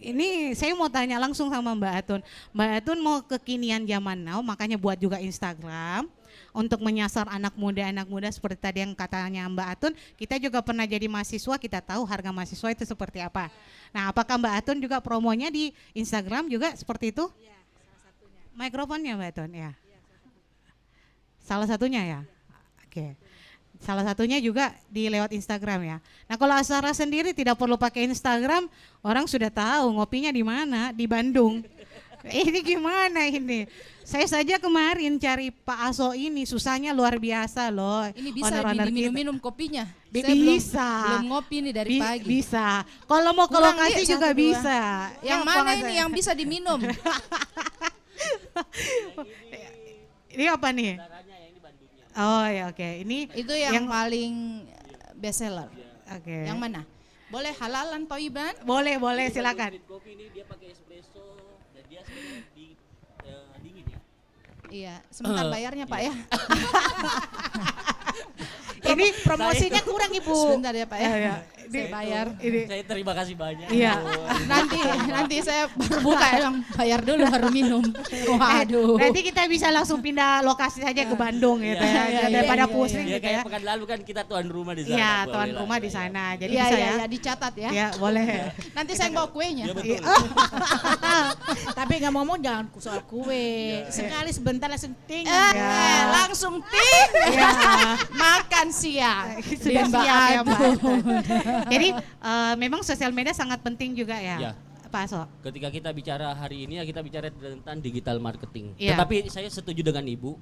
Ini saya mau tanya langsung sama Mbak Atun. Mbak Atun mau kekinian zaman now, makanya buat juga Instagram untuk menyasar anak muda seperti tadi yang katanya Mbak Atun. Kita juga pernah jadi mahasiswa, kita tahu harga mahasiswa itu seperti apa. Nah, apakah Mbak Atun juga promonya di Instagram juga seperti itu? Iya, salah satunya. Mikrofonnya Mbak Atun ya. Salah satunya ya. Oke. Salah satunya juga di lewat Instagram ya. Nah kalau Asara sendiri tidak perlu pakai Instagram, orang sudah tahu ngopinya di mana, di Bandung. Ini gimana ini? Saya saja kemarin cari Pak Aso ini susahnya luar biasa loh. Ini bisa diminum-minum kopinya. Bisa. Belum ngopi nih dari pagi. Bisa. Kalau mau ke Kurang lokasi dia juga 1, 2. bisa. Yang mana ini yang bisa diminum? Ini apa nih? Oh ya oke. Ini itu yang paling best seller. Oke. Yang mana? Boleh halalan Toiban? Boleh silakan. Kopi ini dia pakai espresso dan dia sebenarnya dingin ya. Iya, sebentar bayarnya Pak ya. Ini promosinya kurang Ibu. Sebentar ya Pak ya. Saya bayar. Saya terima kasih banyak. Iya. Nanti saya baru buka yang bayar dulu baru minum. Waduh. Nanti kita bisa langsung pindah lokasi saja ke Bandung gitu ya. Daripada pusing Ya gitu ya. kayak pekan lalu kan kita tuan rumah di sana. Iya, boleh tuan lah. rumah di sana. Jadi Iya, bisa iya, ya. iya, dicatat ya. Ya, boleh. Nanti saya bawa kuenya. Iya betul. Tapi nggak ngomong jangan soal kue. Sekali sebentar langsung ting. Langsung ting. Makan siang. Sudah Mbak siap ya Mbak. Atun. Jadi memang sosial media sangat penting juga ya. Ya. Pak Aso. Ketika kita bicara hari ini ya kita bicara tentang digital marketing. Iya. Tetapi saya setuju dengan Ibu.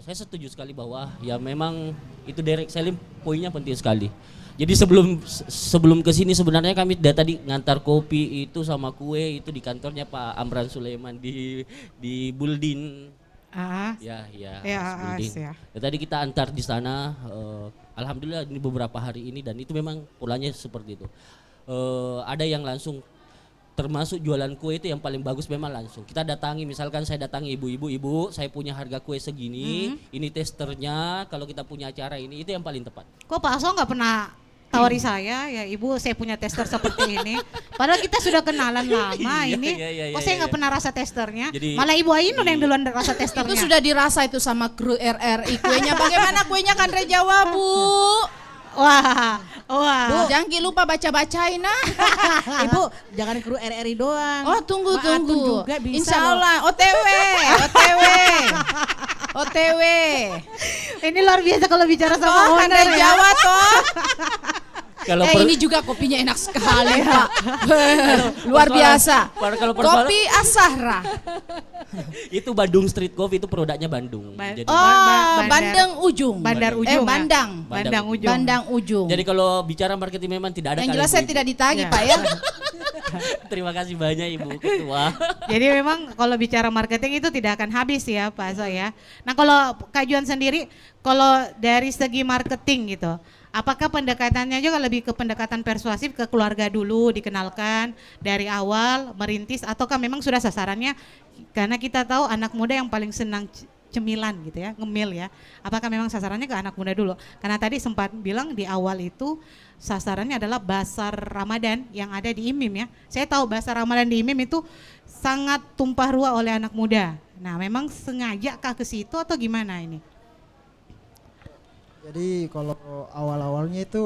Saya setuju sekali bahwa ya memang itu direct selling poinnya penting sekali. Jadi sebelum ke sini sebenarnya kami tadi ngantar kopi itu sama kue itu di kantornya Pak Amran Sulaiman di Buldin. Ya, Buldin. Ya. Ya, tadi kita antar di sana. Alhamdulillah ini beberapa hari ini dan itu memang polanya seperti itu. Ada yang langsung termasuk jualan kue itu yang paling bagus memang langsung kita datangi, misalkan saya datangi ibu saya punya harga kue segini, ini testernya, kalau kita punya acara ini itu yang paling tepat. Kok Pak Aso nggak pernah tawari saya ya Ibu saya punya tester seperti ini, padahal kita sudah kenalan lama ini. Kok saya nggak pernah rasa testernya? Jadi, malah Ibu Ainun yang duluan rasa testernya. Itu sudah dirasa itu sama kru RRI kuenya. Bagaimana kuenya Kanre Jawa Bu? Wah. Bu, jangan lupa baca-bacain nah. Ibu jangan kru RRI doang. Oh tunggu. Mbak Atun juga bisa Insya loh. Allah OTW. Ini luar biasa kalau bicara sama Oh, owner Kanre ya. Jawa toh. Kalau Ini juga kopinya enak sekali Pak. Luar biasa. Kalau persoalan Kopi Asahra. itu Bandung Street Coffee itu produknya Bandung. Jadi, Bandeng Ujung. Bandar Ujung. Bandang. Bandang Ujung. Bandang Ujung. jadi kalau bicara marketing memang tidak ada. Yang jelas kali saya Bu. tidak ditagih Ya. Pak ya. Terima kasih banyak Ibu Ketua. Jadi memang kalau bicara marketing itu tidak akan habis ya Pak Aso ya. Nah kalau Kak Juan sendiri, kalau dari segi marketing gitu, apakah pendekatannya juga lebih ke pendekatan persuasif ke keluarga dulu, dikenalkan dari awal, merintis, ataukah memang sudah sasarannya, karena kita tahu anak muda yang paling senang cemilan gitu ya, ngemil ya. Apakah memang sasarannya ke anak muda dulu? Karena tadi sempat bilang di awal itu sasarannya adalah Bazar Ramadan yang ada di IMIM ya. Saya tahu Bazar Ramadan di IMIM itu sangat tumpah ruah oleh anak muda. Nah, memang sengaja kah ke situ atau gimana ini? Jadi kalau awal-awalnya itu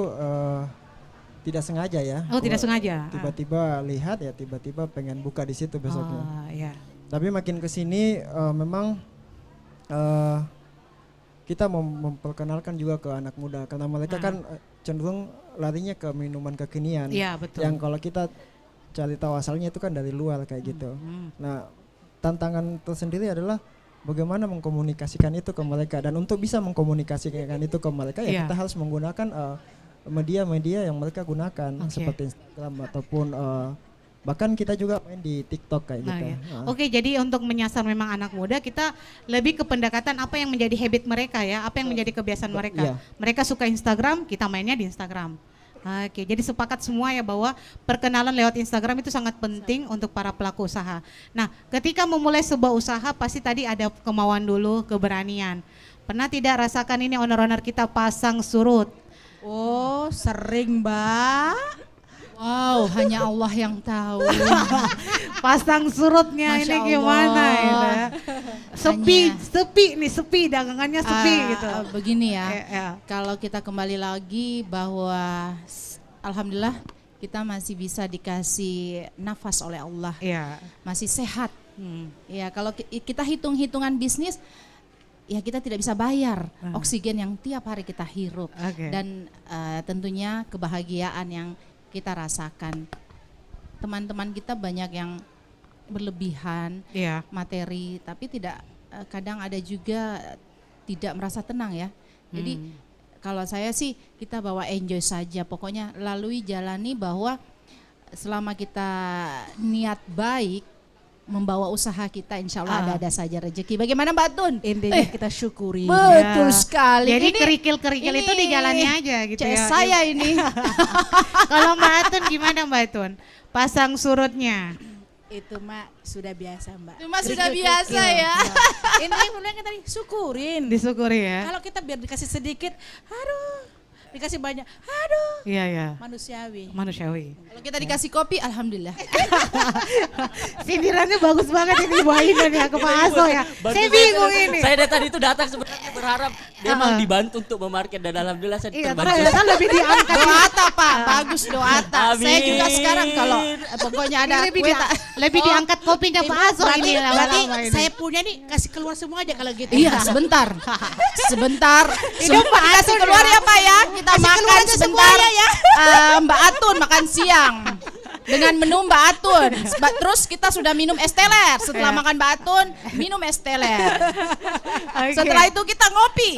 tidak sengaja ya. Oh, tidak sengaja. Tiba-tiba lihat ya, tiba-tiba pengen buka di situ besoknya. Oh, iya. Tapi makin ke sini memang kita memperkenalkan juga ke anak muda karena mereka kan cenderung larinya ke minuman kekinian. Iya, betul. Yang kalau kita cari tahu asalnya itu kan dari luar kayak gitu. Nah, tantangan tersendiri adalah bagaimana mengkomunikasikan itu ke mereka, dan untuk bisa mengkomunikasikan itu ke mereka ya kita harus menggunakan media-media yang mereka gunakan seperti Instagram ataupun bahkan kita juga main di TikTok kayak gitu. Ya. Oke, jadi untuk menyasar memang anak muda kita lebih ke pendekatan apa yang menjadi habit mereka ya, apa yang menjadi kebiasaan mereka. Iya. Mereka suka Instagram, kita mainnya di Instagram. Oke, jadi sepakat semua ya bahwa perkenalan lewat Instagram itu sangat penting untuk para pelaku usaha. Nah, ketika memulai sebuah usaha pasti tadi ada kemauan dulu, keberanian. Pernah tidak rasakan ini owner-owner kita pasang surut? Oh, sering, Mbak. Wow, hanya Allah yang tahu. Pasang surutnya Masya ini Allah. gimana ya? Sepi dagangannya sepi gitu. Begini ya, Ya. kalau kita kembali lagi bahwa alhamdulillah kita masih bisa dikasih nafas oleh Allah, Iya. masih sehat. Ya, kalau kita hitung-hitungan bisnis, ya kita tidak bisa bayar oksigen yang tiap hari kita hirup. Oke. Dan tentunya kebahagiaan yang kita rasakan. Teman-teman kita banyak yang berlebihan Iya. materi, tapi tidak kadang ada juga tidak merasa tenang ya. Jadi kalau saya sih kita bawa enjoy saja, pokoknya lalui jalani bahwa selama kita niat baik membawa usaha kita, insya Allah ada saja rezeki. Bagaimana Mbak Tun? Intinya kita syukuri. Betul sekali. Jadi Ini- kerikil-kerikil itu ini dijalani aja gitu CS ya. saya ini. Kalau Mbak Atun gimana Mbak Atun? Pasang surutnya. Itu mah sudah biasa, Mbak. Cuma sudah biasa ya. Ini yang mulai tadi syukurin. Disyukuri ya. Kalau kita biar dikasih sedikit, aduh, dikasih banyak, aduh, Iya ya. manusiawi. Manusiawi. Kalau kita dikasih kopi, alhamdulillah. Sindirannya bagus banget ini Bu Ainun ya ke Pak Aso ya. Saya bingung ini. Saya dari tadi itu datang sebenarnya berharap memang dibantu untuk memarket, dan alhamdulillah saya Iya, terbantu. ternyata lebih diangkat. Doata Pak, bagus doata. Saya juga Amin. sekarang kalau pokoknya ada lebih, kue lebih diangkat kopinya Pak Aso ini Berarti lama-lama ini. saya punya nih kasih keluar semua aja kalau gitu. Iya, sebentar. Sebentar. Itu Mbak Kasih Atun keluar ya. ya Pak ya. Kita Kasih keluar makan aja sebentar. semuanya ya. Mbak Atun makan siang. Dengan menu Mbak Atun. Terus kita sudah minum es teler. Setelah makan Mbak Atun, minum es teler. Oke. Setelah itu kita ngopi.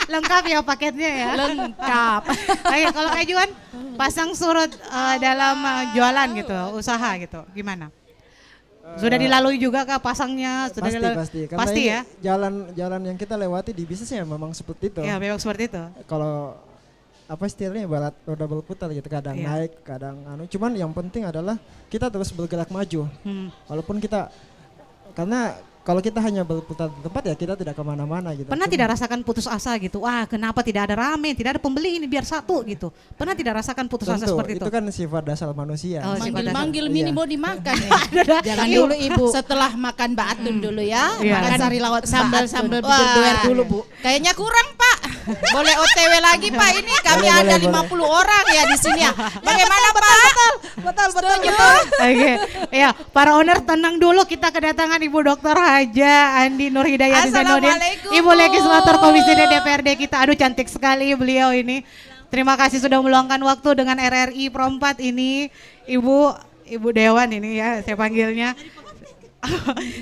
Lengkap ya paketnya ya. Lengkap. Oke, kalau kayak Juan pasang surut dalam jualan gitu, usaha gitu, gimana? Sudah dilalui juga kah pasangnya? Sudah dilalui? Pasti. Karena Pasti ini ya. Jalan yang kita lewati di bisnisnya memang seperti itu. Ya, memang seperti itu. Kalau apa istilahnya ibarat roda berputar gitu, kadang Iya. naik, kadang cuman yang penting adalah kita terus bergerak maju. Walaupun kita, karena kalau kita hanya berputar di tempat ya kita tidak kemana-mana gitu. Pernah Cuma- tidak rasakan putus asa gitu? Wah, kenapa tidak ada rame, tidak ada pembeli ini biar satu gitu. Pernah tidak rasakan putus asa Tentu, seperti itu? itu kan sifat dasar manusia. Oh, sifat dasar. Manggil-manggil Iya. mini body makan. Jangan dulu Ibu. Setelah makan Mbak Atun dulu ya. Iya. Makan sari lawat Sambal-sambal Mbak Atun. bibir doer Wah, dulu, Bu. Kayaknya kurang Pak. Boleh OTW lagi Pak, ini kami Boleh, ada boleh, 50 orang ya di sini ya. Bagaimana Pak? Betul. Setuju? Oke, ya para owner tenang dulu, kita kedatangan Ibu Dr. Haja Andi Nur Hidayati Zainuddin, Assalamualaikum, Ibu Bu. Legislator Komisi D DPRD kita. Aduh cantik sekali beliau ini. Terima kasih sudah meluangkan waktu dengan RRI Pro 4 ini, Ibu Dewan ini ya saya panggilnya.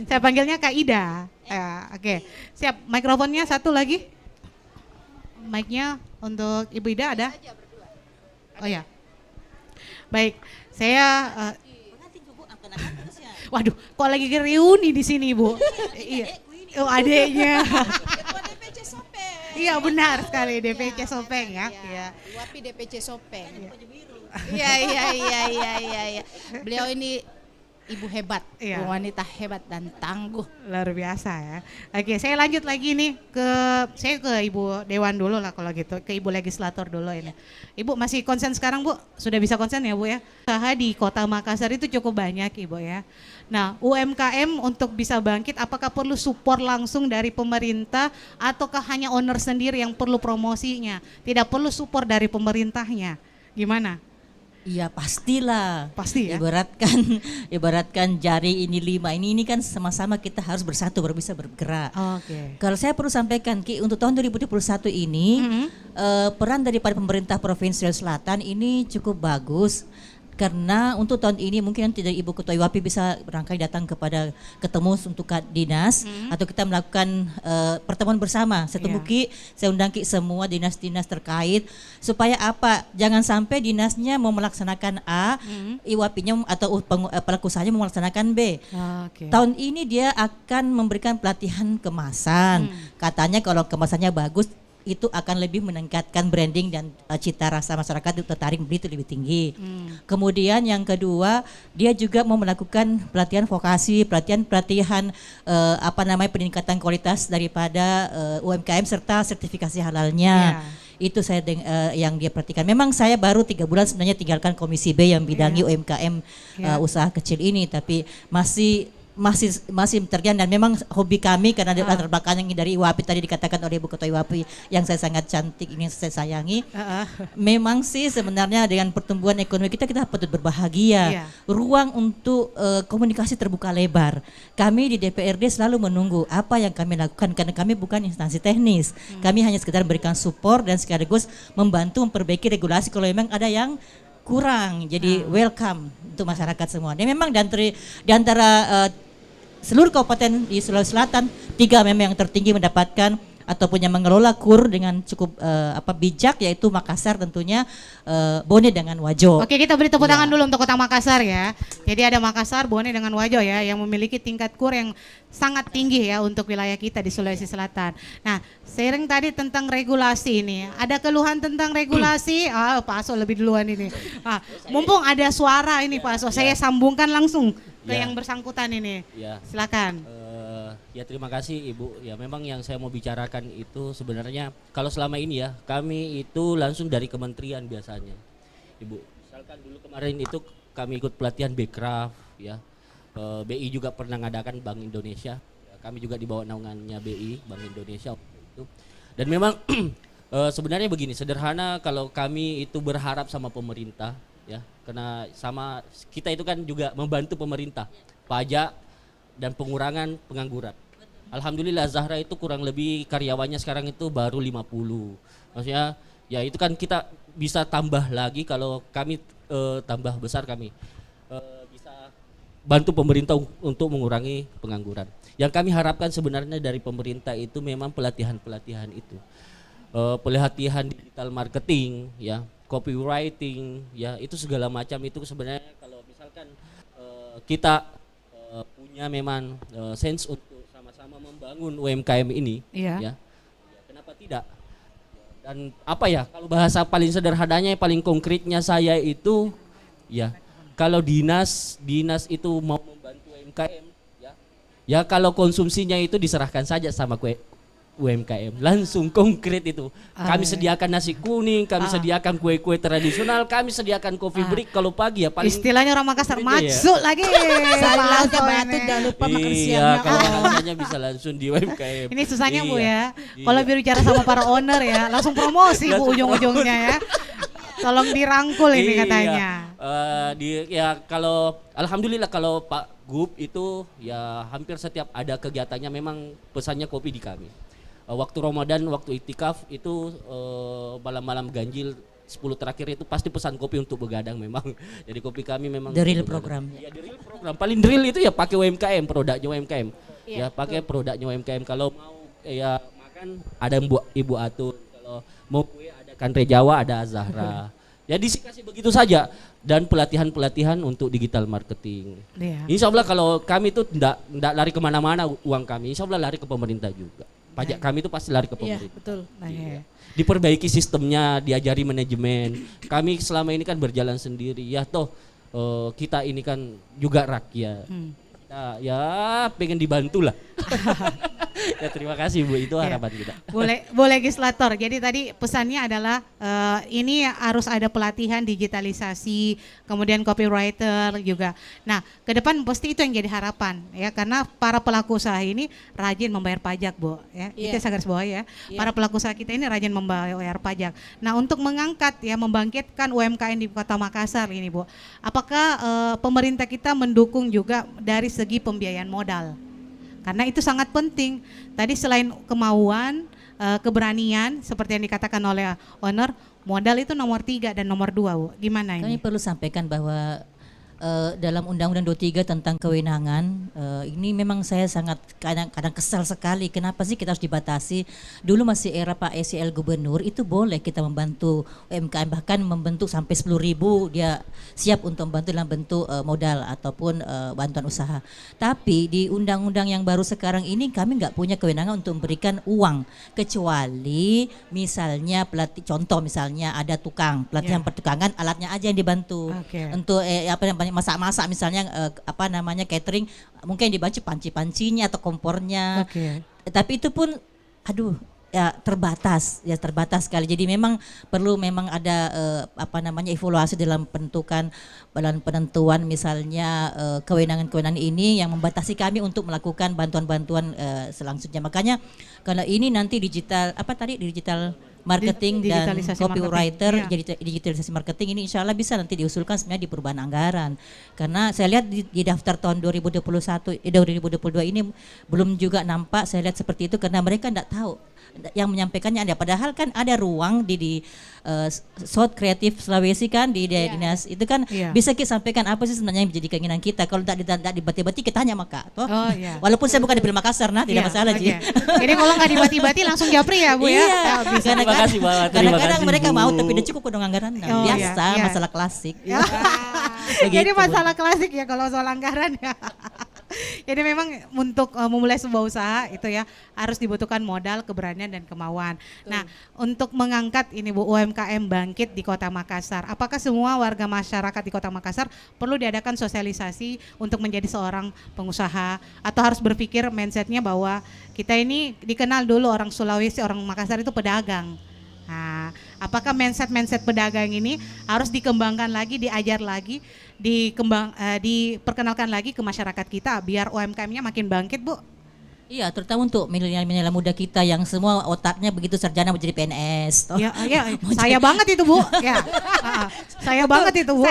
Saya panggilnya Kak Ida. Ya, oke. Siap, mikrofonnya satu lagi. Mic-nya untuk Ibu Ida ada? Oh ya. Baik, saya waduh, kok lagi reuni di sini, Bu? Iya. Oh, adeknya. Iya, benar sekali DPC Sopeng ya. Iya. Wapi DPC Sopeng. Iya. Beliau ini ibu hebat, Iya. wanita hebat dan tangguh. Luar biasa ya. Oke, saya lanjut lagi nih saya ke Ibu Dewan dulu lah kalau gitu, ke Ibu Legislator dulu ini. Ibu masih konsen sekarang Bu? Sudah bisa konsen ya Bu ya? Usaha di Kota Makassar itu cukup banyak Ibu ya. Nah, UMKM untuk bisa bangkit apakah perlu support langsung dari pemerintah ataukah hanya owner sendiri yang perlu promosinya? Tidak perlu support dari pemerintahnya. Gimana? Iya pastilah. Pasti ya. Ibaratkan jari ini 5 ini kan sama-sama kita harus bersatu bisa bergerak. Oke. Kalau saya perlu sampaikan Ki, untuk tahun 2021 ini peran daripada pemerintah Provinsi Sulawesi Selatan ini cukup bagus. Karena untuk tahun ini mungkin nanti dari Ibu Ketua IWAPI bisa berangkai datang ketemu untuk dinas atau kita melakukan pertemuan bersama. Saya tunggu Ki, saya undang Ki semua dinas-dinas terkait supaya apa? Jangan sampai dinasnya mau melaksanakan A, IWAPI-nya atau pelaku usahanya mau melaksanakan B. Oke. Tahun ini dia akan memberikan pelatihan kemasan. Katanya kalau kemasannya bagus itu akan lebih meningkatkan branding dan cita rasa masyarakat itu tertarik beli itu lebih tinggi. Kemudian yang kedua, dia juga mau melakukan pelatihan vokasi, pelatihan peningkatan kualitas daripada UMKM serta sertifikasi halalnya. Itu saya yang dia perhatikan. Memang saya baru 3 bulan sebenarnya tinggalkan Komisi B yang bidangi UMKM usaha kecil ini, tapi masih terjadi dan memang hobi kami karena latar belakang yang dari IWAPI tadi dikatakan oleh Ibu Ketua IWAPI yang saya sangat cantik ini saya sayangi. Memang sih sebenarnya dengan pertumbuhan ekonomi kita patut berbahagia. Ruang untuk komunikasi terbuka lebar. Kami di DPRD selalu menunggu apa yang kami lakukan karena kami bukan instansi teknis. Kami hanya sekedar memberikan support dan sekaligus membantu memperbaiki regulasi kalau memang ada yang kurang. Jadi welcome untuk masyarakat semua. Dan memang di antara seluruh kabupaten di Sulawesi Selatan 3 memang yang tertinggi mendapatkan ataupun yang mengelola KUR dengan cukup bijak, yaitu Makassar tentunya, Bone dengan Wajo. Oke, kita beri tepuk tangan dulu untuk Kota Makassar ya. Jadi ada Makassar, Bone dengan Wajo ya yang memiliki tingkat KUR yang sangat tinggi ya untuk wilayah kita di Sulawesi Selatan. Nah, sharing tadi tentang regulasi ini. Ada keluhan tentang regulasi? Pak Aso lebih duluan ini. Mumpung ada suara ini Pak Aso, saya sambungkan langsung ke yang bersangkutan ini. Silakan. Ya terima kasih Ibu. Ya memang yang saya mau bicarakan itu sebenarnya kalau selama ini ya kami itu langsung dari kementerian biasanya, Ibu. Misalkan dulu kemarin itu kami ikut pelatihan Bekraf ya. BI juga pernah ngadakan Bank Indonesia. Ya, kami juga di bawah naungannya BI Bank Indonesia itu. Dan memang sebenarnya begini, sederhana kalau kami itu berharap sama pemerintah ya, karena sama kita itu kan juga membantu pemerintah pajak dan pengurangan pengangguran. Alhamdulillah Zahra itu kurang lebih karyawannya sekarang itu baru 50. Maksudnya ya itu kan kita bisa tambah lagi kalau kami tambah besar kami bisa bantu pemerintah untuk mengurangi pengangguran. Yang kami harapkan sebenarnya dari pemerintah itu memang pelatihan-pelatihan itu. Pelatihan digital marketing ya, copywriting ya, itu segala macam itu sebenarnya kalau misalkan kita punya memang sense untuk sama-sama membangun UMKM ini ya, kenapa tidak? Dan apa ya, kalau bahasa paling sederhananya paling konkretnya saya itu ya, kalau dinas itu mau membantu UMKM ya kalau konsumsinya itu diserahkan saja sama UMKM, langsung konkret itu. Kami sediakan nasi kuning, kami sediakan kue-kue tradisional, kami sediakan coffee break kalau pagi ya. Paling istilahnya orang Makassar masuk lagi. Lautnya batu jangan lupa makan iya, siangnya. kalau makanannya bisa langsung di UMKM. Ini susahnya Bu ya. Kalau bicara sama para owner ya, langsung promosi Bu ujung-ujungnya ya. Tolong dirangkul ini katanya. Ya kalau alhamdulillah kalau Pak Gub itu ya hampir setiap ada kegiatannya memang pesannya kopi di kami. Waktu Ramadan, waktu itikaf itu malam-malam ganjil 10 terakhir itu pasti pesan kopi untuk begadang memang. Jadi kopi kami memang The real program. Ya, the real program. Paling drill itu ya pakai UMKM, produknya UMKM. Ya, pakai produknya UMKM. Kalau mau ya makan ada Ibu Atun, kalau mau kue ada Kanre Jawa, ada Zahra. Ya dikasih begitu saja, dan pelatihan-pelatihan untuk digital marketing. Insya Allah kalau kami itu tidak lari kemana-mana uang kami, insya Allah lari ke pemerintah juga. Pajak kami itu pasti lari ke pemerintah. Iya, betul. Diperbaiki sistemnya, diajari manajemen. Kami selama ini kan berjalan sendiri. Ya toh kita ini kan juga rakyat. Nah, ya pengen dibantu lah. Ya terima kasih Bu, itu harapan kita. Bu Legislator, jadi tadi pesannya adalah ini harus ada pelatihan digitalisasi, kemudian copywriter juga. Nah, ke depan pasti itu yang jadi harapan ya, karena para pelaku usaha ini rajin membayar pajak, Bu ya. Itu saya garis bawahi ya. Para pelaku usaha kita ini rajin membayar pajak. Nah, untuk mengangkat ya, membangkitkan UMKM di Kota Makassar ini, Bu. Apakah pemerintah kita mendukung juga dari segi pembiayaan modal? Karena itu sangat penting. Tadi selain kemauan, keberanian, seperti yang dikatakan oleh owner, modal itu nomor 3 dan nomor 2, Bu. Gimana ini? Kami perlu sampaikan bahwa dalam Undang-Undang 23 tentang kewenangan, ini memang saya sangat kadang kesal sekali. Kenapa sih kita harus dibatasi? Dulu masih era Pak SEL Gubernur, itu boleh kita membantu UMKM, bahkan membentuk sampai 10.000 dia siap untuk membantu dalam bentuk modal ataupun bantuan usaha. Tapi di undang-undang yang baru sekarang ini kami nggak punya kewenangan untuk memberikan uang, kecuali misalnya contoh misalnya ada tukang pelatihan pertukangan, alatnya aja yang dibantu. Untuk masak-masak misalnya catering, mungkin dibantu panci-pancinya atau kompornya. Tapi itu pun terbatas sekali. Jadi memang perlu ada evaluasi dalam penentuan misalnya kewenangan-kewenangan ini yang membatasi kami untuk melakukan bantuan-bantuan selanjutnya. Makanya kalau ini nanti digital marketing dan copywriter, jadi digitalisasi marketing ini insya Allah bisa nanti diusulkan sebenarnya di perubahan anggaran. Karena saya lihat di daftar tahun 2022 ini belum juga nampak saya lihat seperti itu, karena mereka tidak tahu yang menyampaikannya ada. Padahal kan ada ruang di South Kreatif Sulawesi kan di dinas itu kan bisa kita sampaikan apa sih sebenarnya yang menjadi keinginan kita. Kalau tidak dibati-bati kita hanya maka walaupun saya bukan di Makassar, tidak masalah Ji. Jadi kalau nggak dibati-bati langsung japri ya Bu ya. Terima kasih Pak. Kadang-kadang mereka mau tapi udah cukup dong anggaran. Biasa masalah klasik. Jadi masalah klasik ya kalau soal anggaran ya. Jadi memang untuk memulai sebuah usaha itu ya harus dibutuhkan modal, keberanian dan kemauan. Nah, untuk mengangkat ini Bu UMKM bangkit di Kota Makassar, apakah semua warga masyarakat di Kota Makassar perlu diadakan sosialisasi untuk menjadi seorang pengusaha, atau harus berpikir mindsetnya bahwa kita ini dikenal dulu orang Sulawesi, orang Makassar itu pedagang. Nah, apakah mindset pedagang ini harus dikembangkan lagi, diajar lagi, diperkenalkan lagi ke masyarakat kita biar UMKM-nya makin bangkit, Bu? Iya, terutama untuk milenial muda kita yang semua otaknya begitu sarjana mau jadi PNS. Iya, saya banget itu Bu. Ya, saya banget itu Bu.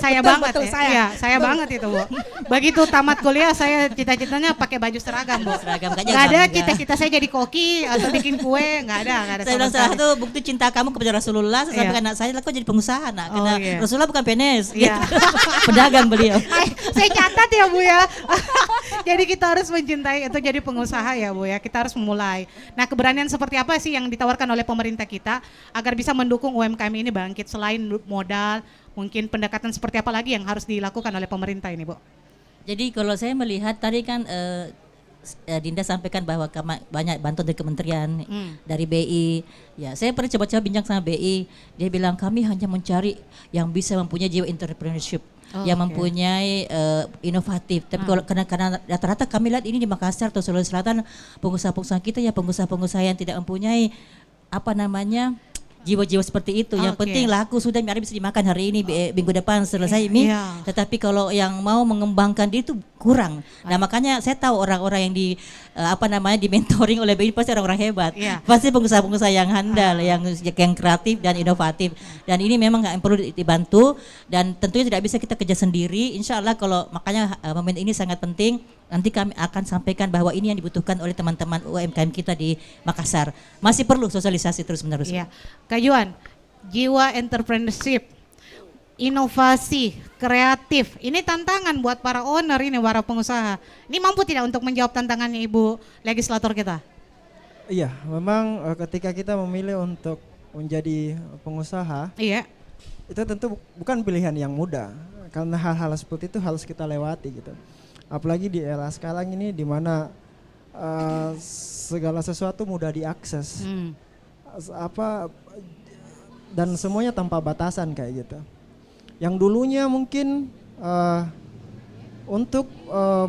Saya banget ya. Saya banget itu Bu. Begitu tamat kuliah saya cita-citanya pakai baju seragam Bu. Nggak ada kita saya jadi koki atau bikin kue, nggak ada. Saya bilang salah satu bukti cinta kamu kepada Rasulullah. Saya sampaikan anak saya, kok jadi pengusaha nak. Karena Rasulullah bukan PNS. Pedagang beliau. Saya catat ya Bu ya. Jadi kita harus mencintai atau jadi pengusaha ya Bu ya, kita harus memulai. Nah, keberanian seperti apa sih yang ditawarkan oleh pemerintah kita agar bisa mendukung UMKM ini bangkit, selain modal, mungkin pendekatan seperti apa lagi yang harus dilakukan oleh pemerintah ini Bu? Jadi kalau saya melihat tadi kan Dinda sampaikan bahwa banyak bantuan dari kementerian, dari BI. Ya, saya pernah coba-coba bincang sama BI, dia bilang kami hanya mencari yang bisa mempunyai jiwa entrepreneurship. Yang mempunyai inovatif. Tapi karena rata-rata kami lihat ini di Makassar atau Sulawesi Selatan, pengusaha-pengusaha kita ya pengusaha-pengusaha yang tidak mempunyai jiwa-jiwa seperti itu. Yang penting laku sudah, mari bisa dimakan hari ini, minggu depan selesai mie. Tetapi kalau yang mau mengembangkan diri itu kurang. Nah, makanya saya tahu orang-orang yang di mentoring oleh BI pasti orang-orang hebat. Pasti pengusaha-pengusaha yang handal, yang kreatif dan inovatif. Dan ini memang perlu dibantu, dan tentunya tidak bisa kita kerja sendiri. Insya Allah makanya momen ini sangat penting. Nanti kami akan sampaikan bahwa ini yang dibutuhkan oleh teman-teman UMKM kita di Makassar. Masih perlu sosialisasi terus-menerus. Iya. Kak Yuan, jiwa entrepreneurship, inovasi, kreatif, ini tantangan buat para owner ini, para pengusaha. Ini mampu tidak untuk menjawab tantangannya Ibu Legislator kita? Iya, memang ketika kita memilih untuk menjadi pengusaha, itu tentu bukan pilihan yang mudah. Karena hal-hal seperti itu harus kita lewati gitu. Apalagi di era sekarang ini di mana segala sesuatu mudah diakses, dan semuanya tanpa batasan kayak gitu. Yang dulunya mungkin untuk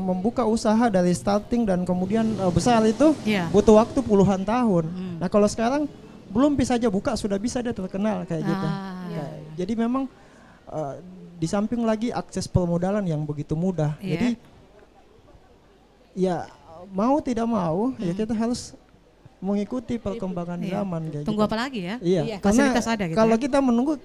membuka usaha dari starting dan kemudian besar itu butuh waktu puluhan tahun. Nah kalau sekarang belum bisa aja buka sudah bisa dia terkenal kayak gitu. Jadi memang di samping lagi akses permodalan yang begitu mudah. Jadi ya mau tidak mau ya kita harus mengikuti perkembangan zaman kayak Tunggu gitu. apa lagi ya? Iya, Fasilitas ada gitu. kalau ya? kita menunggu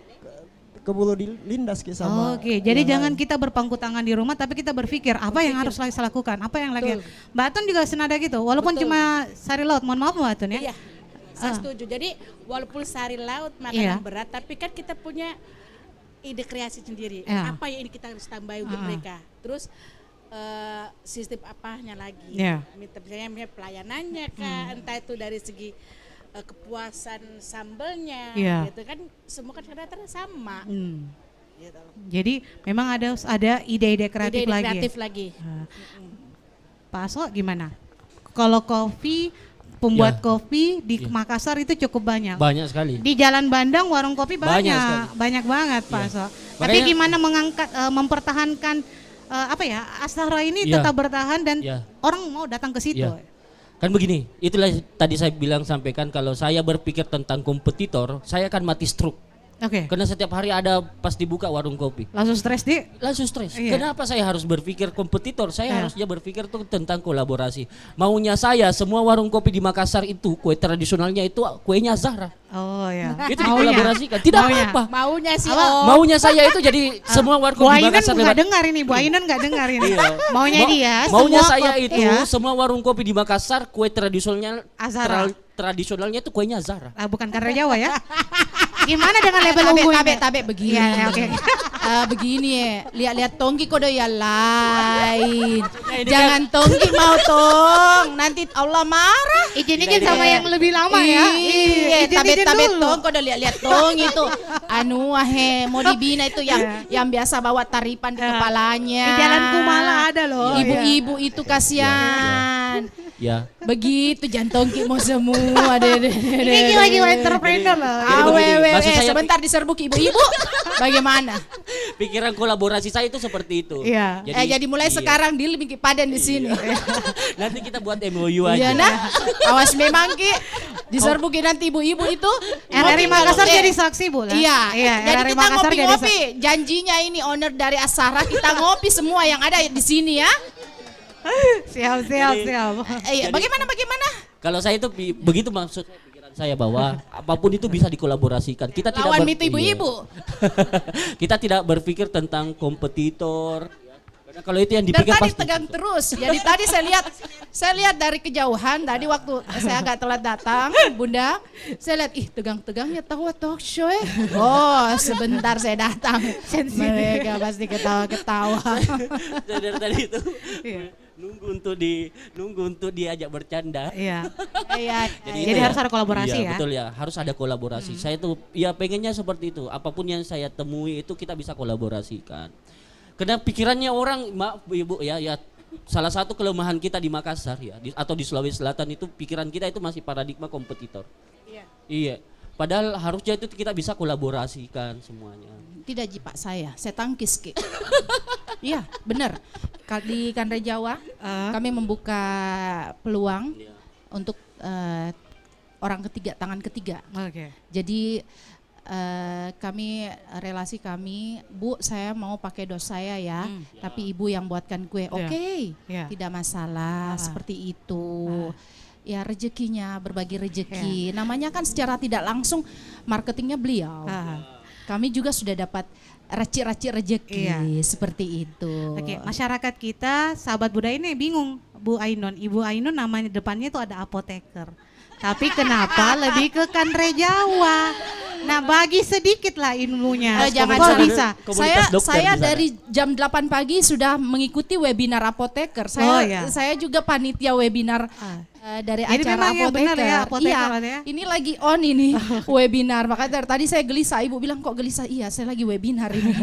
keburu dilindas sama. Oke, jadi jangan kita berpangku tangan di rumah, tapi kita berpikir apa yang harus saya lakukan, apa yang lagi. Mbak Atun juga senada gitu, walaupun cuma sari laut. Mohon maaf Mbak Atun ya. Iya, saya setuju. Jadi walaupun sari laut makanan berat, tapi kan kita punya ide kreasi sendiri. Apa yang ini kita harus tambahi untuk mereka. Terus sistem apanya lagi? Misalnya pelayanannya kah, entah itu dari segi kepuasan sambelnya, gitu kan semua kan rata-rata sama. Gitu. Jadi memang ada ide-ide kreatif lagi. Pak Aso gimana? Kalau kopi, pembuat kopi di Makassar itu cukup banyak. Banyak sekali. Di Jalan Bandang warung kopi banyak banget Pak Aso. Tapi gimana mengangkat, mempertahankan Azahra ini tetap bertahan dan orang mau datang ke situ. Kan begini, itulah tadi saya sampaikan kalau saya berpikir tentang kompetitor, saya akan mati stroke. Karena setiap hari ada pas dibuka warung kopi. Langsung stres di? Langsung stres. Kenapa saya harus berpikir kompetitor? Saya harusnya berpikir tuh tentang kolaborasi. Maunya saya semua warung kopi di Makassar itu kue tradisionalnya itu kuenya Azahra. Oh ya. Itu dikolaborasikan. Tidak apa-apa. Maunya sih. Maunya saya itu jadi semua warung kopi di Makassar. Bu Ainun nggak dengar ini. Bu Ainun nggak dengar ini. Maunya dia. Maunya saya itu semua warung kopi di Makassar kue tradisionalnya tradisionalnya itu kuenya Azahra. Bukan karena Jawa ya. Gimana dengan label unggulnya? Tabe begini. Begini ya. Lihat-lihat tongki kodo ya lain. Jangan tongki mau tong. Nanti Allah marah. Izin sama yang lebih lama ya. Iya, tabe tong kodo lihat-lihat tong itu. Mau dibina itu yang biasa bawa taripan di kepalanya. Di Jalan Kumala ada loh. Ibu-ibu itu kasihan. Ya. Begitu jantongki mau semua deh. Ini jiwa-jiwa entrepreneur loh. Sebentar diserbuk ibu-ibu. Bagaimana? Pikiran kolaborasi saya itu seperti itu. Iya. Jadi mulai sekarang deal bikin padan di sini. Nanti kita buat MOU aja. Iya nah. Awas memang Ki. Diserbukin nanti ibu-ibu itu. RRI Makassar jadi saksi Bu. Iya. Jadi kita ngopi-ngopi. Janjinya ini owner dari Azahra kita ngopi semua yang ada di sini ya. Siap. Bagaimana? Kalau saya itu begitu maksud pikiran saya bahwa apapun itu bisa dikolaborasikan. Kita tidak lawan itu ibu-ibu. Kita tidak berpikir tentang kompetitor. Karena kalau itu yang dipikir tadi pasti tegang terus. Jadi tadi saya lihat dari kejauhan tadi waktu saya agak telat datang, Bunda. Saya lihat tegang-tegangnya tahu talk show ya. Oh, sebentar saya datang. Mereka pasti ketawa-ketawa. Dari tadi itu. Nunggu untuk diajak bercanda. Iya. Jadi harus ada kolaborasi ya. Betul ya, harus ada kolaborasi. Saya tuh pengennya seperti itu. Apapun yang saya temui itu kita bisa kolaborasikan. Karena pikirannya orang, maaf Ibu ya salah satu kelemahan kita di Makassar ya atau di Sulawesi Selatan itu pikiran kita itu masih paradigma kompetitor. Iya. Padahal harusnya itu kita bisa kolaborasikan semuanya. Tidak Pak saya tangkis Ki. Iya, benar. Di Kanre Jawa kami membuka peluang untuk orang ketiga, tangan ketiga. Jadi relasi kami, Bu saya mau pakai dos saya ya, tapi Ibu yang buatkan kue. Tidak masalah seperti itu. Ya rezekinya, berbagi rezeki. Namanya kan secara tidak langsung marketingnya beliau. Kami juga sudah dapat racik-racik rezeki seperti itu. Masyarakat kita, sahabat budaya ini bingung, Bu Ainun. Ibu Ainun namanya depannya itu ada apoteker. Tapi kenapa lebih ke Kanre Jawa? Nah, bagi sedikit lah ilmunya. Jangan kok bisa. Saya dari jam 8 pagi sudah mengikuti webinar apoteker. Saya juga panitia webinar dari acara apoteker. Ya. Ini lagi on ini webinar. Makanya tadi saya gelisah. Ibu bilang kok gelisah? Iya, saya lagi webinar ini.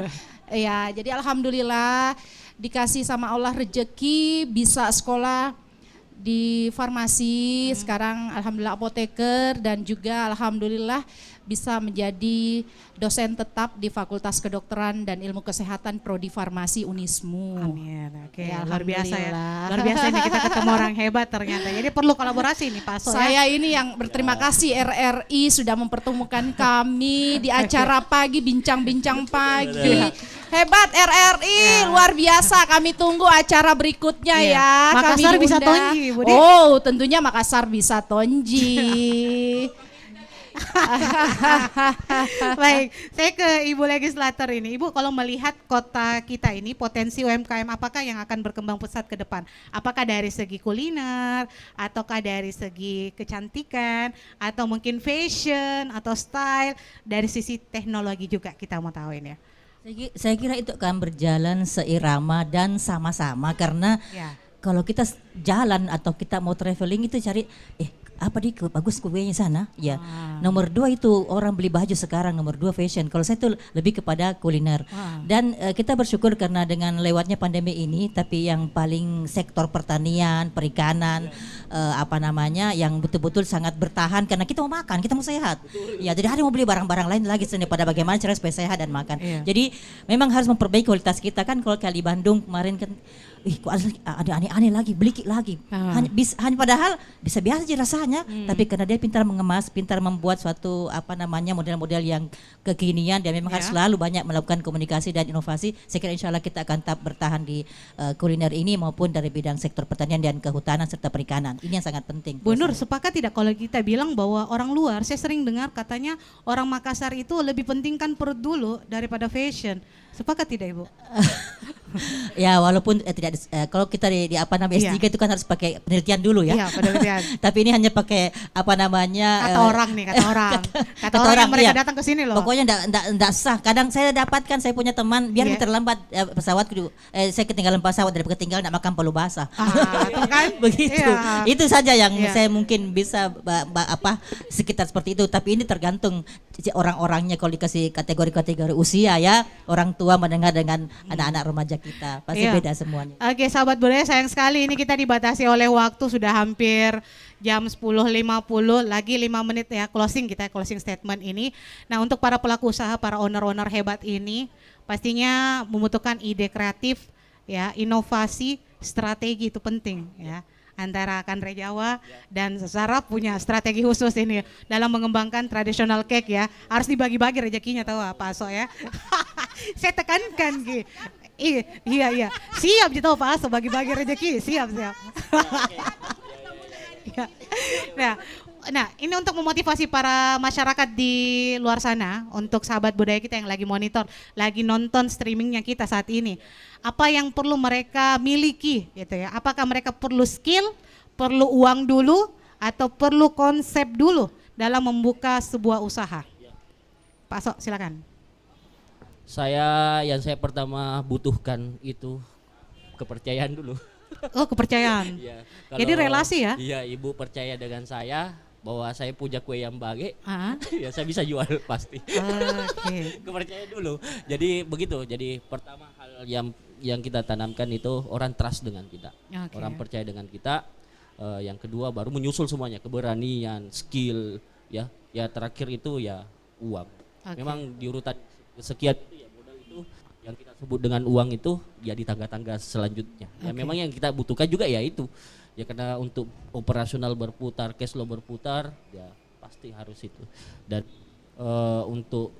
Jadi alhamdulillah dikasih sama Allah rezeki bisa sekolah di farmasi, sekarang alhamdulillah apoteker, dan juga alhamdulillah bisa menjadi dosen tetap di Fakultas Kedokteran dan Ilmu Kesehatan Prodi Farmasi Unismu. Amin. Oke, Ya, luar biasa ya. alhamdulillah. Luar biasa nih kita ketemu orang hebat ternyata. Jadi perlu kolaborasi nih Pak So ya. Saya ini yang berterima kasih RRI sudah mempertemukan kami di acara pagi, bincang-bincang pagi. Hebat RRI, luar biasa. Kami tunggu acara berikutnya Iya. ya. Makassar Kami bisa diundang. tonji, Bu De. Oh, tentunya Makassar bisa tonji. Baik, saya ke Ibu Legislator ini. Ibu kalau melihat kota kita ini potensi UMKM apakah yang akan berkembang pesat ke depan? Apakah dari segi kuliner, ataukah dari segi kecantikan, atau mungkin fashion, atau style, dari sisi teknologi juga kita mau tahu ini ya. Saya kira itu akan berjalan seirama dan sama-sama karena Ya. kalau kita jalan atau kita mau traveling itu cari apa di bagus kuenya sana ya. Nomor 2 itu orang beli baju sekarang, nomor 2 fashion. Kalau saya itu lebih kepada kuliner. Dan kita bersyukur karena dengan lewatnya pandemi ini, tapi yang paling sektor pertanian, perikanan, yang betul-betul sangat bertahan karena kita mau makan, kita mau sehat. Ya, jadi hari mau beli barang-barang lain lagi pada bagaimana cara supaya sehat dan makan. Iya. Jadi memang harus memperbaiki kualitas kita kan. Kalau kali Bandung kemarin kan kok ada aneh-aneh lagi, beli lagi. Hanya padahal bisa biasa aja rasanya, tapi karena dia pintar mengemas, pintar membuat suatu model-model yang kekinian, dan memang harus selalu banyak melakukan komunikasi dan inovasi. Saya kira insya Allah kita akan tetap bertahan di kuliner ini maupun dari bidang sektor pertanian dan kehutanan serta perikanan. Ini yang sangat penting. Bu Nur, sepakat tidak kalau kita bilang bahwa orang luar, saya sering dengar katanya orang Makassar itu lebih pentingkan perut dulu daripada fashion. Sepakat tidak Ibu? Ya walaupun tidak kalau kita di S3 itu kan harus pakai penelitian dulu ya. Iya, penelitian. Tapi ini hanya pakai kata orang kata orang yang mereka datang ke sini loh. Pokoknya enggak sah. Kadang saya dapatkan, saya punya teman biar terlambat pesawat saya ketinggalan pesawat, daripada ketinggalan enggak makan palu basah. Itu kan Begitu. Iya. Itu saja yang saya mungkin bisa sekitar seperti itu, tapi ini tergantung orang-orangnya. Kalau dikasih kategori-kategori usia ya, orang tua mendengar dengan anak-anak remaja kita pasti beda semuanya. Oke, sahabat budaya, sayang sekali ini kita dibatasi oleh waktu, sudah hampir jam 10.50, lagi 5 menit ya closing statement ini. Nah, untuk para pelaku usaha, para owner-owner hebat ini pastinya membutuhkan ide kreatif ya, inovasi, strategi itu penting ya. Antara Kanre Jawa dan Sarap punya strategi khusus ini dalam mengembangkan tradisional cake ya. Harus dibagi-bagi rezekinya, tahu Pak Aso ya. Saya tekankan Ki. Iya. Siap gitu Pak Aso, bagi-bagi rezeki, siap. Nah, ini untuk memotivasi para masyarakat di luar sana, untuk sahabat budaya kita yang lagi monitor, lagi nonton streamingnya kita saat ini. Apa yang perlu mereka miliki gitu ya? Apakah mereka perlu skill, perlu uang dulu, atau perlu konsep dulu dalam membuka sebuah usaha? Pak Sok, silakan. Yang saya pertama butuhkan itu kepercayaan dulu. Oh, kepercayaan. Ya, jadi relasi ya? Iya, Ibu percaya dengan saya bahwa saya punya kue yang bagus, ya saya bisa jual pasti. Okay. Kepercayaan dulu. Jadi begitu. Jadi pertama hal yang kita tanamkan itu orang trust dengan kita, orang percaya dengan kita. Yang kedua baru menyusul semuanya, keberanian, skill, ya terakhir itu ya uang. Memang di urutan sekian modal itu yang kita sebut dengan uang itu ya di tangga-tangga selanjutnya. Ya memang yang kita butuhkan juga ya itu. Ya karena untuk operasional berputar, cash flow berputar, ya pasti harus itu. Dan untuk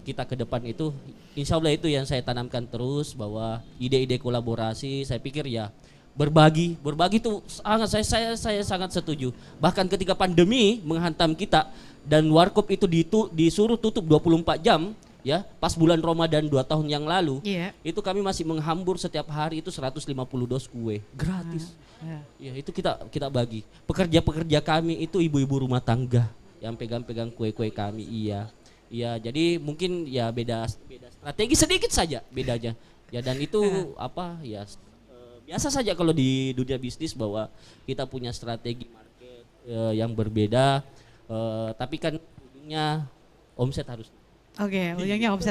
kita ke depan itu, insya Allah itu yang saya tanamkan terus, bahwa ide-ide kolaborasi, saya pikir ya berbagi itu sangat saya sangat setuju. Bahkan ketika pandemi menghantam kita dan warkop itu disuruh tutup 24 jam. Ya, pas bulan Ramadan 2 tahun yang lalu, itu kami masih menghambur setiap hari itu 150 dos kue gratis. Ya, itu kita bagi. Pekerja-pekerja kami itu ibu-ibu rumah tangga yang pegang-pegang kue-kue kami. Iya, jadi mungkin ya beda strategi sedikit saja bedanya. Ya, dan itu biasa saja kalau di dunia bisnis bahwa kita punya strategi market yang berbeda, tapi kan ujungnya omset harus. Ujungnya omset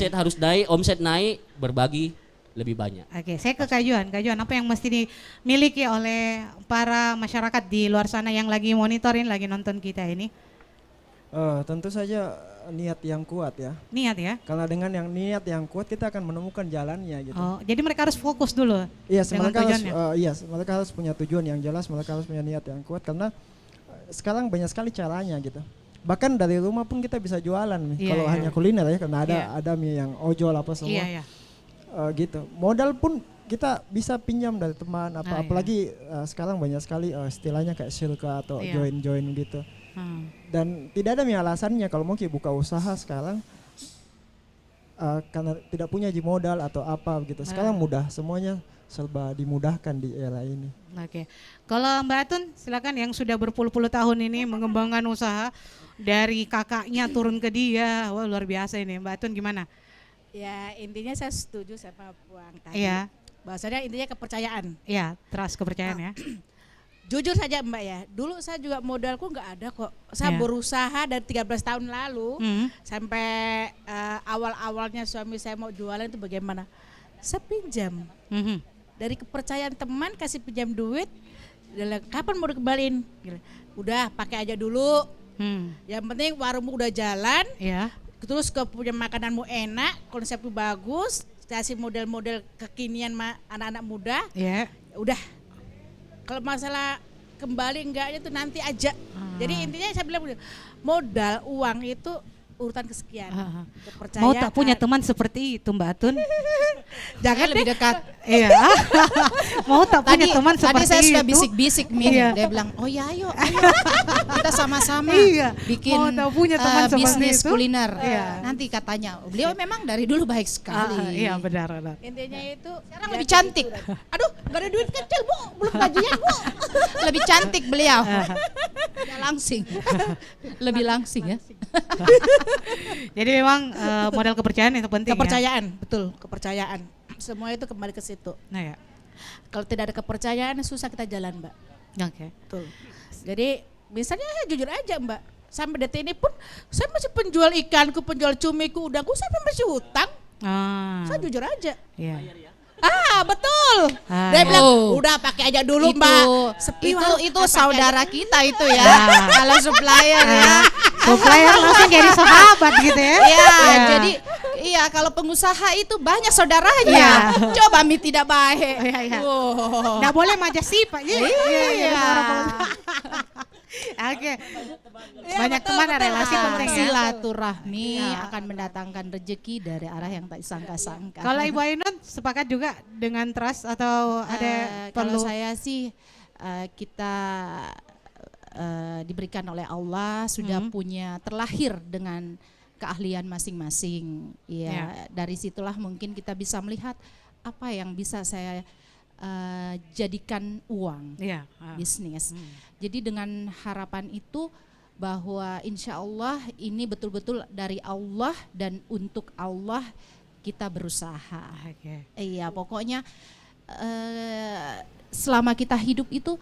harus naik. Omset naik, berbagi lebih banyak. Oke, saya ke Kak Juan, apa yang mesti dimiliki oleh para masyarakat di luar sana yang lagi monitorin, lagi nonton kita ini? Tentu saja niat yang kuat ya. Niat ya? Karena dengan niat yang kuat kita akan menemukan jalannya gitu. Oh, jadi mereka harus fokus dulu. Iya, dengan mereka harus punya tujuan yang jelas, mereka harus punya niat yang kuat karena sekarang banyak sekali caranya gitu. Bahkan dari rumah pun kita bisa jualan nih. Kalau hanya kuliner ya, karena ada mie yang ojol apa semua. Iya. Gitu. Modal pun kita bisa pinjam dari teman apalagi sekarang banyak sekali istilahnya kayak silka atau join gitu. Dan tidak ada alasannya kalau mau buka usaha sekarang karena tidak punya modal atau apa gitu. Sekarang mudah, semuanya serba dimudahkan di era ini. Oke. Kalau Mbak Atun silakan, yang sudah berpuluh-puluh tahun ini mengembangkan usaha dari kakaknya turun ke dia. Wah, luar biasa ini. Mbak Atun gimana? Ya, intinya saya setuju sama Puang tadi. Iya. Bahwasanya intinya kepercayaan. Iya, trust, kepercayaan ya. Jujur saja Mbak ya, dulu saya juga modalku nggak ada kok. Saya berusaha dari 13 tahun lalu sampai awal-awalnya suami saya mau jualan itu bagaimana? Saya pinjam. Dari kepercayaan teman kasih pinjam duit, kapan mau dikembaliin? Udah pakai aja dulu. Yang penting warungmu udah jalan. Iya. Terus punya makananmu enak, konsepnya bagus, kasih model-model kekinian anak-anak muda. Iya. Udah. Kalau masalah kembali enggaknya itu nanti aja. Jadi intinya saya bilang modal uang itu urutan kesekian. Kepercayaan. Mau tak punya teman seperti itu Mbak Atun? Jangan lebih dekat. Iya. Mau tak punya teman seperti itu? Tadi saya sudah bisik-bisik Min. Iya. Dia bilang, oh ya ayo kita sama-sama bikin mau tak punya teman seperti bisnis itu? kuliner. Iya. Nanti katanya, beliau memang dari dulu baik sekali. Iya benar. Intinya itu Sekarang lebih cantik. Aduh, gak ada duit kecil Bu, belum gajian Bu. Lebih cantik beliau. Ya, langsing. Lebih langsing ya. Jadi memang modal kepercayaan itu penting. Kepercayaan, betul, kepercayaan. Semua itu kembali ke situ. Nah ya. Kalau tidak ada kepercayaan susah kita jalan, Mbak. Oke. Betul. Jadi misalnya jujur aja Mbak, sampai detik ini pun saya masih penjual ikanku, penjual cumiku, udangku, saya masih utang. Saya jujur aja. Iya. Betul. Dia bilang udah pakai aja dulu Itu, Mbak. Sepi itu saudara kita itu ya. Kalau supplier ya. Supplier langsung jadi sahabat gitu ya. Iya, jadi iya kalau pengusaha itu banyak saudaranya. Coba Mi tidak baik. Iya. Nggak boleh majasi Pak. Iya. Oke. Banyak teman dan relasi penting ya. Silaturahmi akan mendatangkan rezeki dari arah yang tak disangka-sangka. Kalau Ibu Ainun sepakat juga dengan trust atau ada perlu? Kalau saya sih kita diberikan oleh Allah sudah punya terlahir dengan keahlian masing-masing. Ya, dari situlah mungkin kita bisa melihat apa yang bisa saya jadikan uang bisnis. Jadi dengan harapan itu bahwa insya Allah ini betul-betul dari Allah dan untuk Allah kita berusaha. Iya, pokoknya selama kita hidup itu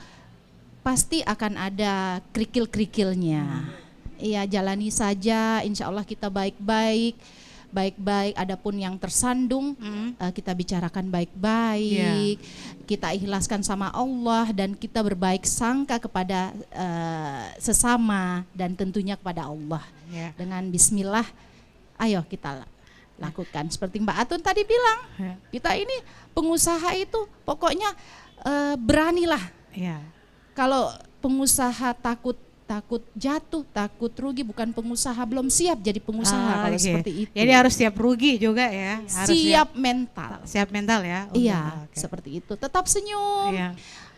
pasti akan ada kerikil-kerikilnya. Iya, jalani saja, insya Allah kita baik-baik. Adapun yang tersandung kita bicarakan baik-baik, kita ikhlaskan sama Allah dan kita berbaik sangka kepada sesama dan tentunya kepada Allah. Dengan bismillah, ayo kita lakukan. Seperti Mbak Atun tadi bilang, kita ini pengusaha itu pokoknya beranilah. Kalau pengusaha takut jatuh, takut rugi, bukan pengusaha belum siap jadi pengusaha kalau seperti itu. Jadi harus siap rugi juga ya. Harus siap mental. Siap mental ya. Iya, seperti itu. Tetap senyum.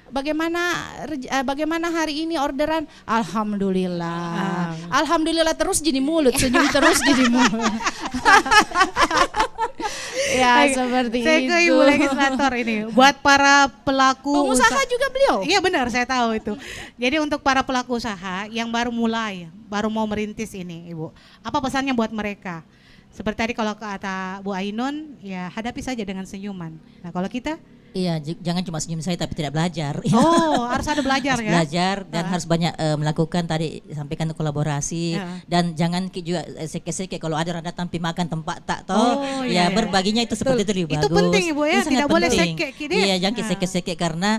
Bagaimana hari ini orderan? Alhamdulillah. Alhamdulillah terus jadi mulut, senyum terus jadi mulut. Ya, seperti saya itu. Saya ke Ibu Legislator ini buat para pelaku pengusaha juga beliau. Iya benar, saya tahu itu. Jadi untuk para pelaku usaha yang baru mulai, baru mau merintis ini, Ibu, apa pesannya buat mereka? Seperti tadi kalau kata Bu Ainun, ya hadapi saja dengan senyuman. Nah kalau kita? Iya, jangan cuma senyum saya tapi tidak belajar. Oh, harus ada belajar Harus ya. belajar dan harus banyak melakukan tadi sampaikan kolaborasi dan jangan juga seke-seke kalau ada orang datang pi makan tempat tak toh. Ya berbaginya itu seperti itu lebih bagus. Itu penting Ibu ya, Itu tidak sangat boleh penting. seke kide. Iya, jangan seke-seke karena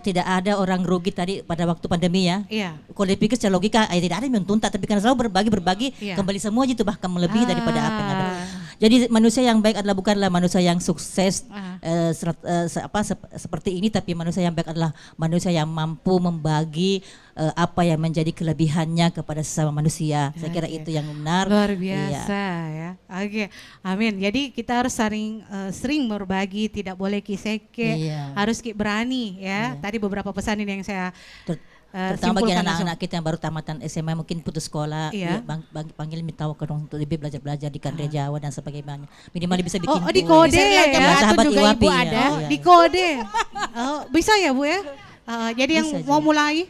tidak ada orang rugi tadi pada waktu pandemi ya. Iya. Kalau dipikir secara logika tidak ada yang tuntas tapi karena selalu berbagi kembali semua gitu bahkan melebihi daripada apa yang ada. Jadi manusia yang baik adalah bukanlah manusia yang sukses seperti ini, tapi manusia yang baik adalah manusia yang mampu membagi apa yang menjadi kelebihannya kepada sesama manusia. Saya kira itu yang benar. Luar biasa ya. Oke, amin. Jadi kita harus sering berbagi, tidak boleh kiseke, harus berani ya. Tadi beberapa pesan ini yang saya terutama bagi anak-anak kita yang baru tamatan SMA mungkin putus sekolah, panggil minta untuk lebih belajar di Kandre Jawa dan sebagainya. Minimal bisa bikin di kode ya, sahabat juga Iwapi Ibu ada. di kode. Bisa ya Bu ya. Jadi yang mau mulai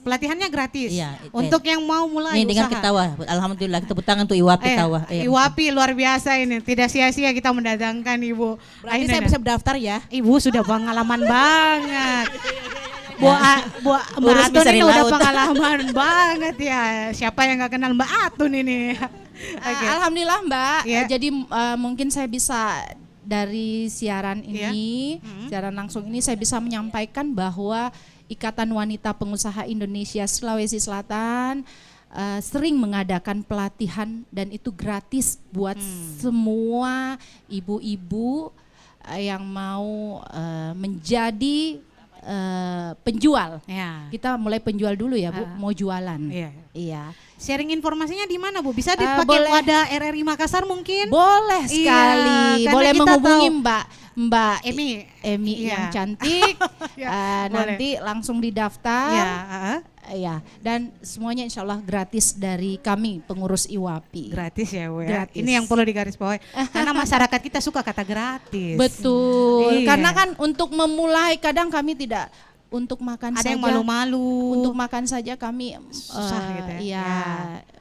pelatihannya gratis. Untuk yang mau mulai dengan usaha. ketawa. Alhamdulillah tepuk tangan untuk Iwapi tawa. Iwapi luar biasa ini. Tidak sia-sia kita mendatangkan Ibu. Berarti saya bisa berdaftar ya. Ibu sudah pengalaman banget. Mbak Atun ini udah pengalaman banget ya. Siapa yang gak kenal Mbak Atun ini? Alhamdulillah Mbak. Jadi mungkin saya bisa dari siaran ini, siaran langsung ini saya bisa menyampaikan bahwa Ikatan Wanita Pengusaha Indonesia Sulawesi Selatan sering mengadakan pelatihan dan itu gratis buat semua ibu-ibu yang mau menjadi penjual. Kita mulai penjual dulu ya Bu, mau jualan. Iya. Sharing informasinya di mana Bu? Bisa dipakai wadah RRI Makassar mungkin? Boleh sekali. Boleh menghubungi Mbak Emi yang cantik. Nanti langsung didaftar. Ya, dan semuanya insya Allah gratis dari kami pengurus Iwapi. Gratis ya Bu ya. Ini yang perlu digarisbawahi. Karena masyarakat kita suka kata gratis. Betul. Karena kan untuk memulai kadang kami tidak untuk makan ada saja. Yang malu-malu. Untuk makan saja kami susah gitu ya. Iya.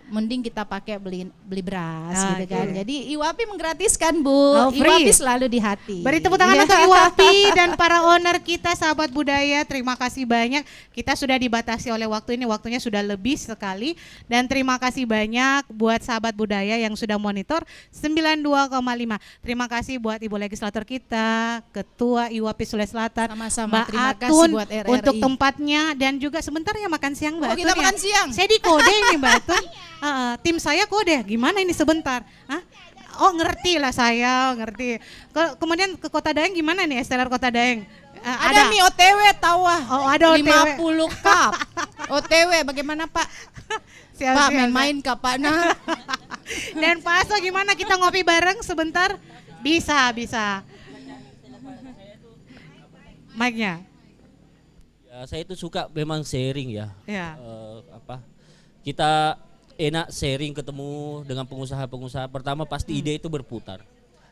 Mending kita pakai beli beras gitu kan. Jadi Iwapi menggratiskan Bu. Iwapi selalu di hati. Beri tepuk tangan untuk Iwapi dan para owner kita sahabat budaya. Terima kasih banyak. Kita sudah dibatasi oleh waktu ini. Waktunya sudah lebih sekali. Dan terima kasih banyak buat sahabat budaya yang sudah monitor 92,5. Terima kasih buat Ibu Legislator kita, Ketua Iwapi Sulawesi Selatan, sama-sama. Terima Atun, kasih buat RRI untuk tempatnya dan juga sebentar ya makan siang Mbak Atun. Kita makan siang. Saya di kode ini Mbak Atun. Tim saya kode, gimana ini sebentar? Oh ngerti lah saya, ngerti. Kemudian ke Kota Daeng gimana nih, estelar Kota Daeng? Ada mie OTW tawa. Oh ada OTW. 50 cup. OTW bagaimana Pak? Pak main-main Pak Nah. Dan Pak Aso gimana kita ngopi bareng sebentar? Bisa. Mic-nya. Ya, saya itu suka memang sharing ya. Kita enak sharing ketemu dengan pengusaha-pengusaha. Pertama pasti ide itu berputar.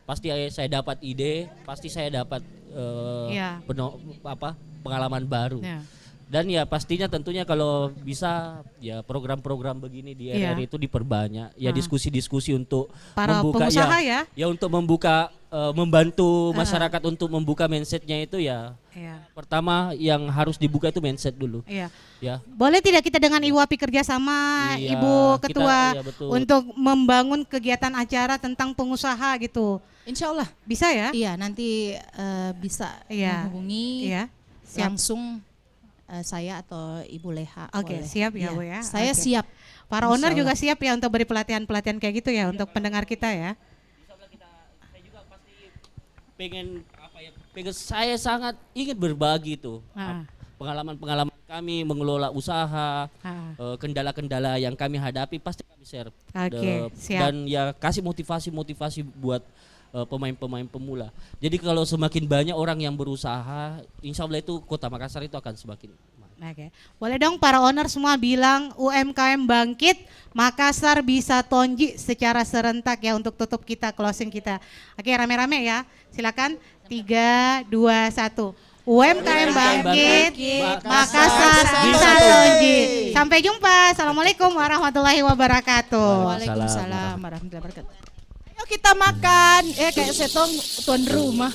Pasti saya dapat ide, pasti saya dapat pengalaman baru. Dan ya pastinya tentunya kalau bisa ya program-program begini di RRI itu diperbanyak. Ya diskusi-diskusi untuk para membuka pengusaha untuk membuka membantu masyarakat untuk membuka mindsetnya itu pertama yang harus dibuka itu mindset dulu. Ya. Boleh tidak kita dengan Iwapi kerjasama Ibu Ketua untuk membangun kegiatan acara tentang pengusaha gitu? Insya Allah bisa ya? Iya nanti bisa menghubungi langsung saya atau Ibu Leha. Oke, siap ya Bu ya. Saya siap. Para owner juga siap ya untuk beri pelatihan-pelatihan kayak gitu ya untuk pendengar kita ya. Saya juga pasti pengen saya sangat ingin berbagi tuh pengalaman-pengalaman kami mengelola usaha, kendala-kendala yang kami hadapi pasti kami share. Siap. Dan ya kasih motivasi buat pemain-pemain pemula. Jadi kalau semakin banyak orang yang berusaha, insya Allah itu Kota Makassar itu akan semakin. Boleh dong para owner semua bilang UMKM bangkit, Makassar bisa tonji secara serentak ya untuk tutup kita, closing kita. Oke, rame-rame ya. Silakan 3, 2, 1. UMKM bangkit, Makassar bisa tonji. Sampai jumpa. Assalamualaikum warahmatullahi wabarakatuh. Waalaikumsalam warahmatullahi wabarakatuh. Yuk kita makan, kayak setong tuan rumah.